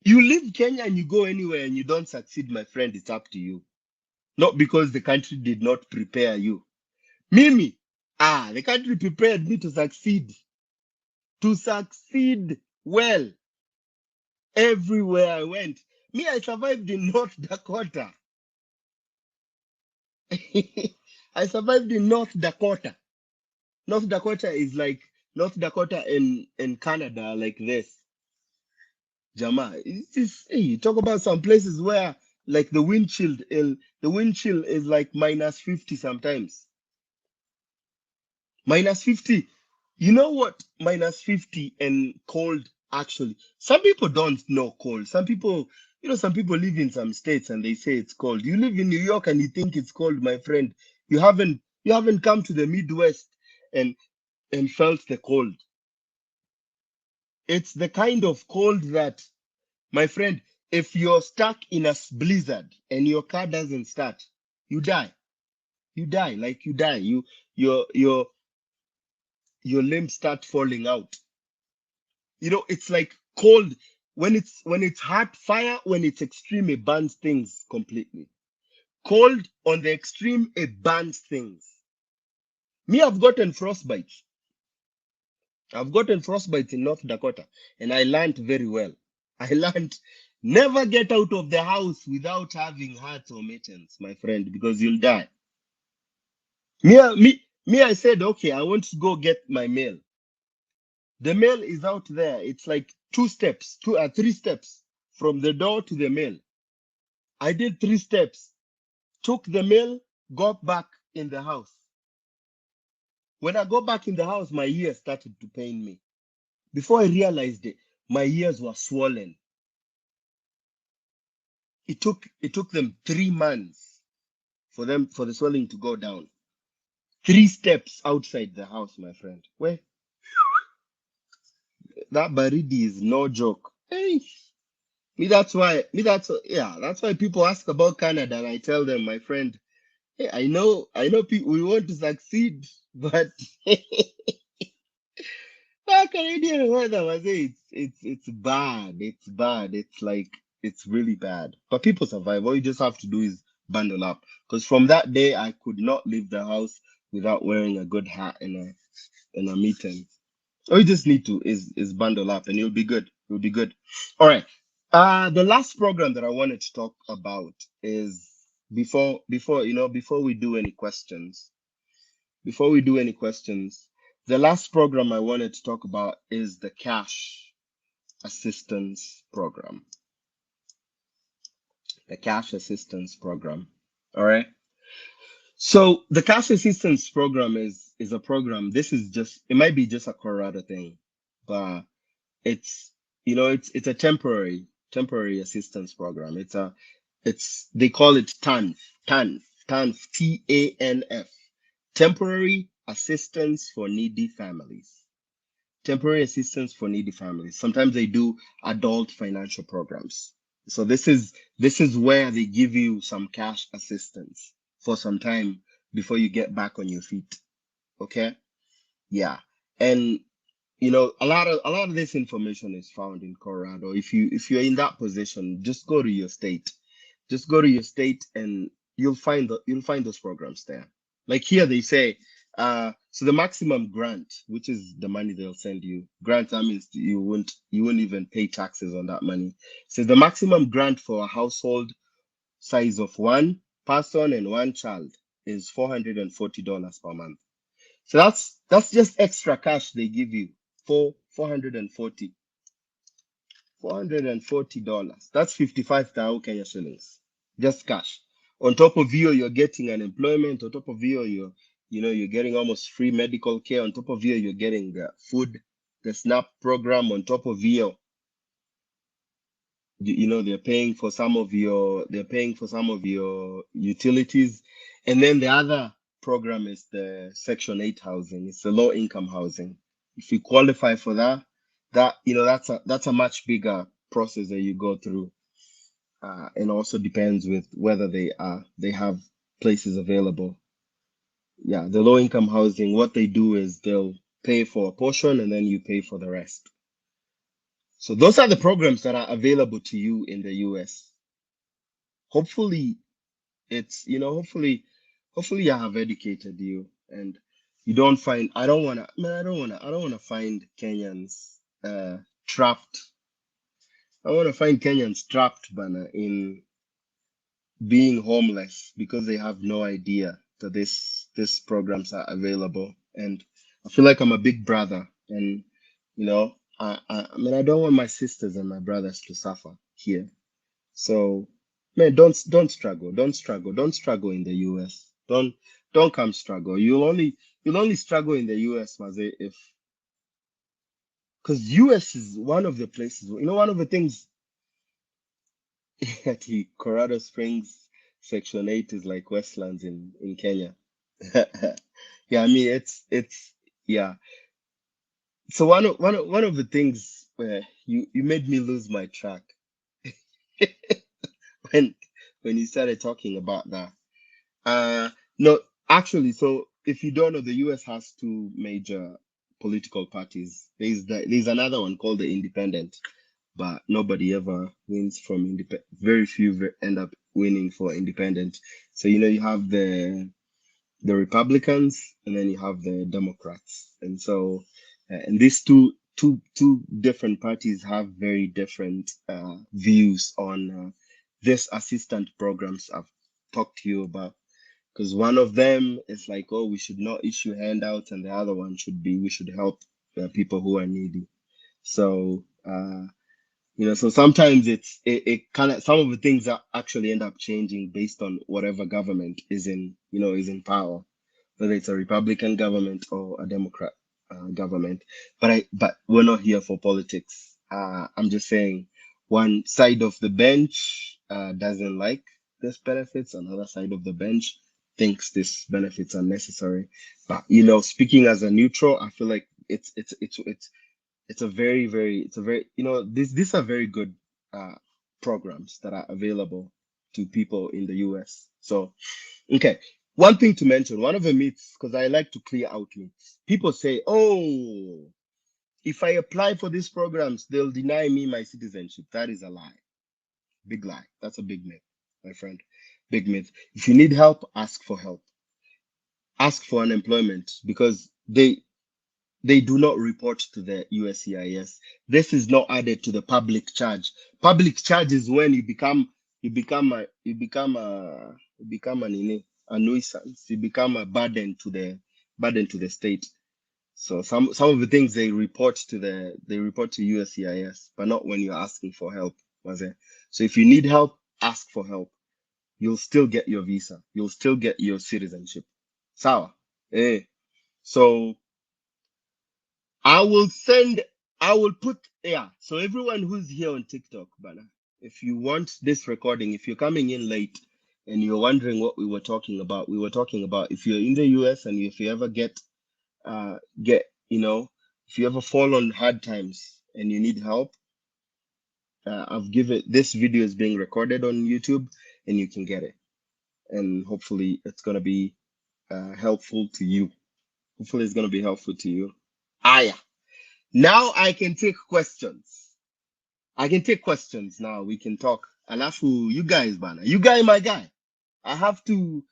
you leave Kenya and you go anywhere and you don't succeed, my friend, it's up to you. Not because the country did not prepare you. Mimi, the country prepared me to succeed. To succeed well everywhere I went. Me, I survived in North Dakota. I survived in North Dakota. North Dakota is like North Dakota in Canada, like this. Jama, it's just, hey, you talk about some places where like the wind chill is like minus 50 sometimes. Minus 50. You know what? Minus 50 and cold actually. Some people don't know cold. Some people, some people live in some states and they say it's cold. You live in New York and you think it's cold, my friend. You haven't come to the Midwest and felt the cold. It's the kind of cold that, my friend, if you're stuck in a blizzard and your car doesn't start, you die. You die, like you die. Your your limbs start falling out. It's like cold. When it's hot, fire, when it's extreme, it burns things completely. Cold on the extreme, it burns things. Me, I've gotten frostbite. I've gotten frostbite in North Dakota, and I learned very well. I learned never get out of the house without having hats or mittens, my friend, because you'll die. Me, I said, okay, I want to go get my mail. The mail is out there. It's like three steps from the door to the mail. I did 3 steps, took the mail, got back in the house. When I got back in the house, my ears started to pain me. Before I realized it, my ears were swollen. It took them 3 months for the swelling to go down. 3 steps outside the house, my friend. Where that baridi is no joke. Hey, that's why people ask about Canada, and I tell them, my friend, hey, I know people we want to succeed, but that Canadian weather was it's bad. It's bad. It's like it's really bad. But people survive. All you just have to do is bundle up. Because from that day, I could not leave the house without wearing a good hat and a mitten. All you just need to is bundle up, and you'll be good. You'll be good. All right. The last program that I wanted to talk about is before we do any questions. Before we do any questions, the last program I wanted to talk about is the cash assistance program. The cash assistance program. All right. So the cash assistance program is a program. This is just it might be just a Colorado thing, but it's it's a temporary assistance program. It's they call it TANF, TANF, temporary assistance for needy families. Temporary assistance for needy families. Sometimes they do adult financial programs. So this is where they give you some cash assistance for some time before you get back on your feet. Okay? Yeah. And a lot of this information is found in Colorado. If you're in that position, just go to your state. Just go to your state and you'll find those programs there. Like here they say, so the maximum grant, which is the money they'll send you, grant that means you won't even pay taxes on that money. So the maximum grant for a household size of one person and one child is $440 per month. So that's just extra cash they give you for 440 dollars. That's 55,000 Kenya shillings, just cash. On top of you, you're getting unemployment. On top of you, you're getting almost free medical care. On top of you, you're getting food, the SNAP program. On top of they're paying for some of your utilities, and then the other program is the Section 8 housing. It's the low income housing. If you qualify for that, that's a much bigger process that you go through, and also depends with whether they have places available. Yeah, the low income housing, what they do is they'll pay for a portion and then you pay for the rest. So those are the programs that are available to you in the US. Hopefully it's hopefully I have educated you, and you don't find I don't want to man I don't want to find Kenyans trapped. I want to find Kenyans trapped, bana, in being homeless because they have no idea that these programs are available. And I feel like I'm a big brother, and I mean I don't want my sisters and my brothers to suffer here. So, man, don't struggle in the US. Don't come struggle. You'll only struggle in the US, Maze, if because US is one of the places. One of the things at the Colorado Springs Section 8 is like Westlands in Kenya. Yeah, I mean it's yeah. So one of the things where you made me lose my track when when you started talking about that. No, actually, so if you don't know, the US has two major political parties. There's another one called the Independent, but nobody ever wins from independent. Very few end up winning for Independent. So you have the Republicans and then you have the Democrats, and so and these two different parties have very different views on this assistant programs I've talked to you about, because one of them is like, oh, we should not issue handouts, and the other one should be we should help people who are needy. So so sometimes it kind of some of the things that actually end up changing based on whatever government is in power, whether it's a Republican government or a Democrat government. But we're not here for politics. I'm just saying one side of the bench doesn't like this benefits, another side of the bench thinks these benefits are necessary. But speaking as a neutral, I feel like it's a very these are very good uh, programs that are available to people in the US. So okay, one thing to mention, one of the myths, because I like to clear out myths. People say, oh, if I apply for these programs, they'll deny me my citizenship. That is a lie. Big lie. That's a big myth, my friend. Big myth. If you need help, ask for help. Ask for unemployment because they do not report to the USCIS. This is not added to the public charge. Public charge is when you become a nuisance. You become a burden to the state. So some of the things they report to USCIS, but not when you're asking for help. Was it? So if you need help, ask for help. You'll still get your visa. You'll still get your citizenship. Sawa. Eh. So I will send, I will put, yeah. So everyone who's here on TikTok, Bana, if you want this recording, if you're coming in late and you're wondering what we were talking about if you're in the US and if you ever get, if you ever fall on hard times and you need help, I've given this video is being recorded on YouTube and you can get it. And hopefully it's gonna be helpful to you. Hopefully it's gonna be helpful to you. Ah, yeah. Now I can take questions. I can take questions now. We can talk. Alafu, you guys, bana. You guy, my guy. I have to.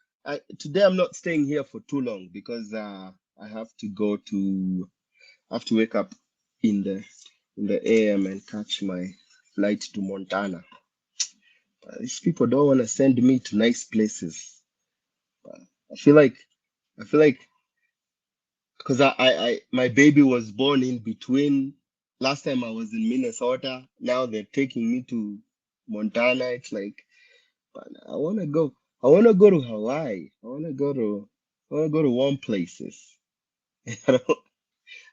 Today I'm not staying here for too long because I have to go to. I have to wake up in the AM and catch my flight to Montana. These people don't want to send me to nice places. I feel like I feel like because my baby was born in between. Last time I was in Minnesota. Now they're taking me to Montana. It's like, but I want to go. I want to go to Hawaii. I want to go to. I want to go to warm places. I don't.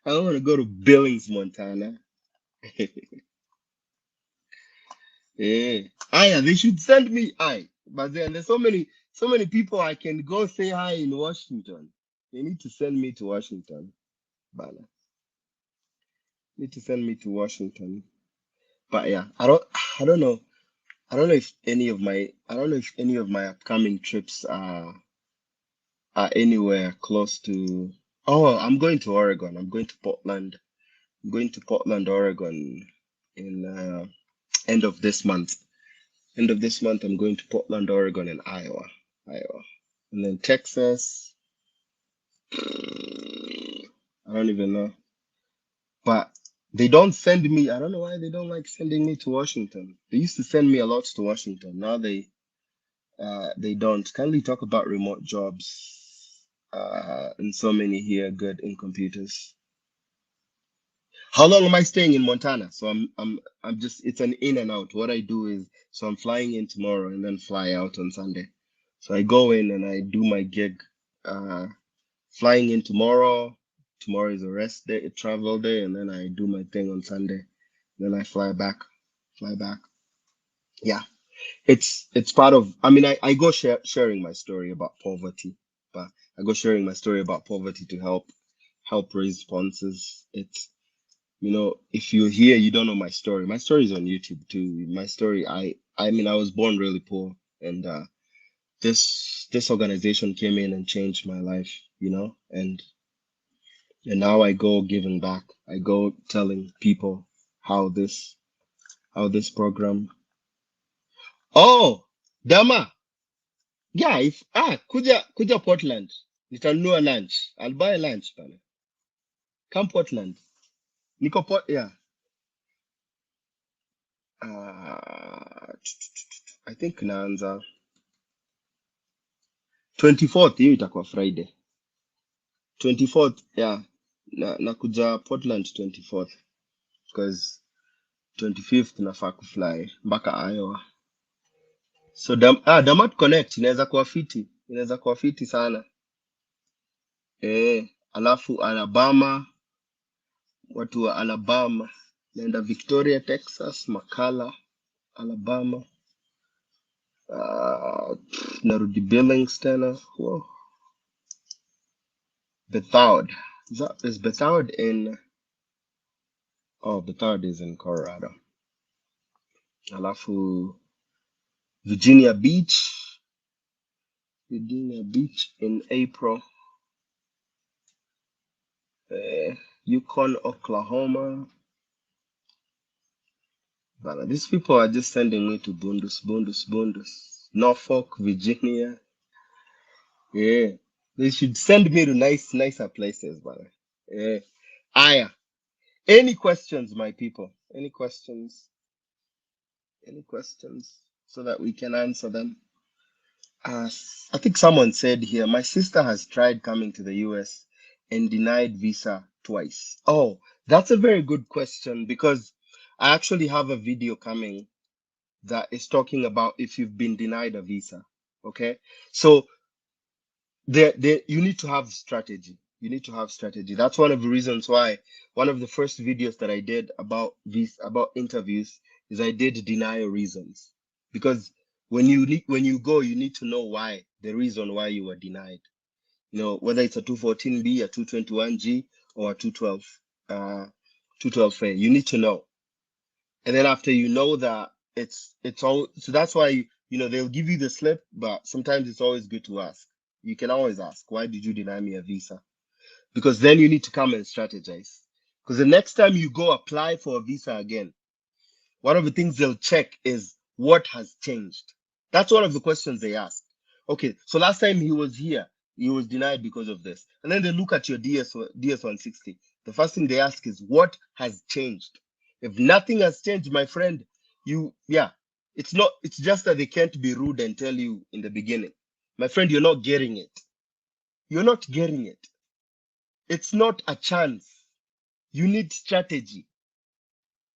I don't want to go to Billings, Montana. Yeah. Yeah, they should send me. But then there's so many people I can go say hi in Washington. They need to send me to Washington. Bana. Need to send me to Washington. But yeah, I don't know. I don't know if any of my upcoming trips are anywhere close to. Oh, I'm going to Oregon. I'm going to Portland. I'm going to Portland, Oregon in end of this month. End of this month, I'm going to Portland, Oregon, and Iowa, and then Texas. I don't even know, but they don't send me. I don't know why they don't like sending me to Washington. They used to send me a lot to Washington. Now they don't. Kindly talk about remote jobs. And so many here good in computers. How long am I staying in Montana? So I'm just it's an in and out. What I do is so I'm flying in tomorrow and then fly out on Sunday. So I go in and I do my gig. Uh, Flying in tomorrow. Tomorrow is a rest day, a travel day, and then I do my thing on Sunday. Then I fly back. Fly back. Yeah, it's part of. I mean, I go sharing my story about poverty, but I go sharing my story about poverty to help raise sponsors. It's if you're here, you don't know my story. My story is on YouTube too. My story, I mean, I was born really poor, and this organization came in and changed my life, and now I go giving back. I go telling people how this program. Oh, Dama, yeah, if kuja Portland, nitanunua lunch. I'll buy lunch pale. Come Portland. Niko Port, yeah. Uh, I think naanza 24th, hiyo itakuwa Friday. 24th, yeah. Nakuja Portland 24th because 25th nafaa kufly mpaka Iowa. So Damat Connect inaweza kuwa fiti sana. Alafu Alabama, watu wa Alabama, naenda Victoria, Texas, McCalla, Alabama. Narudi Billings tena. Whoa. Bethard. Is Bethard in? Oh, Bethard is in Colorado. Alafu Virginia Beach. Virginia Beach in April. Yukon, Oklahoma. But these people are just sending me to Bundus. Norfolk, Virginia. Yeah. They should send me to nicer places, brother. Yeah. Aya. Any questions, my people? Any questions? Any questions? So that we can answer them. I think someone said here, my sister has tried coming to the US and denied visa twice. Oh, that's a very good question because I actually have a video coming that is talking about if you've been denied a visa. Okay. So there you need to have strategy. You need to have strategy. That's one of the reasons why one of the first videos that I did about about interviews is I did denial reasons. Because when you go, you need to know why, the reason why you were denied. Whether it's a 214B, a 221G, or a 212A. You need to know. And then after you know that, it's all so that's why they'll give you the slip, but sometimes it's always good to ask. You can always ask, why did you deny me a visa? Because then you need to come and strategize. Because the next time you go apply for a visa again, one of the things they'll check is What has changed? That's one of the questions they ask. Okay, so last time he was here, he was denied because of this. And then they look at your DS160. The first thing they ask is, what has changed? If nothing has changed, my friend, yeah, it's just that they can't be rude and tell you in the beginning. My friend, you're not getting it. You're not getting it. It's not a chance. You need strategy.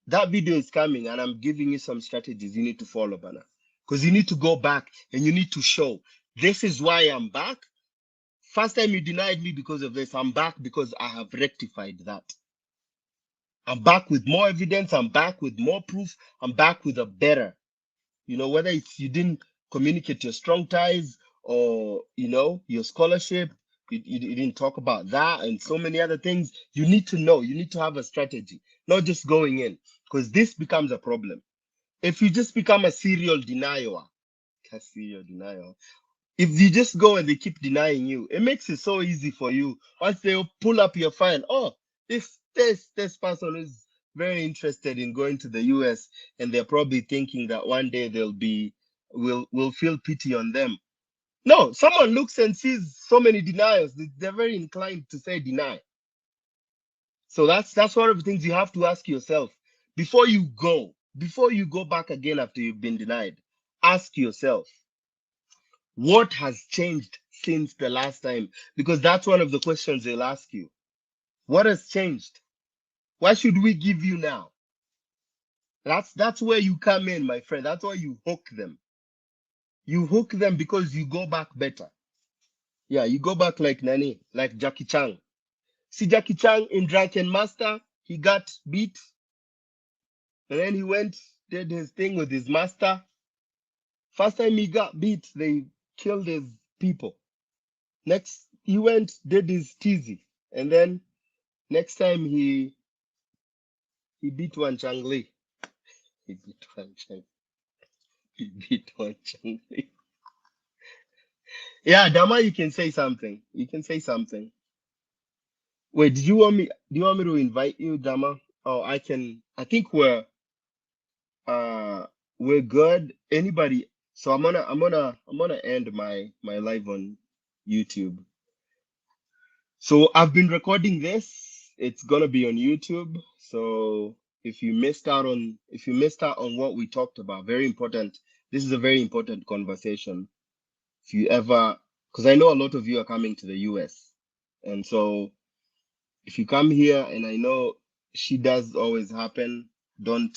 That video is coming and I'm giving you some strategies you need to follow, Bana. Because you need to go back and you need to show, this is why I'm back. First time you denied me because of this. I'm back because I have rectified that. I'm back with more evidence. I'm back with more proof. I'm back with a better, whether it's you didn't communicate your strong ties or, your scholarship, you didn't talk about that and so many other things. You need to know, you need to have a strategy, not just going in, because this becomes a problem. If you just become a serial denier, if you just go and they keep denying you, it makes it so easy for you. Once they pull up your file, oh, this person is very interested in going to the US, and they're probably thinking that one day will feel pity on them. No, someone looks and sees so many denials, they're very inclined to say deny. So that's one of the things you have to ask yourself before you go back again after you've been denied. Ask yourself, what has changed since the last time? Because that's one of the questions they'll ask you. What has changed? Why should we give you now? That's where you come in, my friend. That's why you hook them. You hook them because you go back better. Yeah, you go back like Nani, like Jackie Chan. See Jackie Chan in Drunken Master, he got beat, and then he went, did his thing with his master. First time he got beat, they killed his people. Next, he went, did his teasy, and then next time he beat one Changli. He beat one Chang. He beat one Changli. Yeah, Dama, you can say something. You can say something. Wait, do you want me to invite you, Dama? Oh, I can. I think uh we're good. Anybody? So I'm gonna end my live on YouTube. So I've been recording this. It's gonna be on YouTube. So if you missed out on what we talked about, very important. This is a very important conversation. If you ever, because I know a lot of you are coming to the US, and so if you come here, and I know she does always happen, don't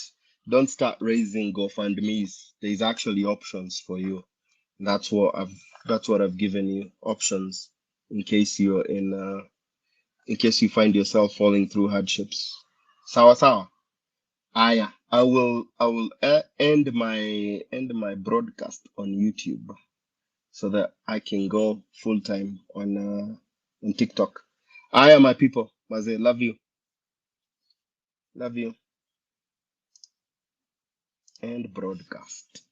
don't start raising GoFundMe's. There's actually options for you. That's what I've given you, options in case in case you find yourself falling through hardships. Sawa sawa. Aya, I will end my broadcast on YouTube so that I can go full time on TikTok. Aya, my people, Maze, love you, and broadcast.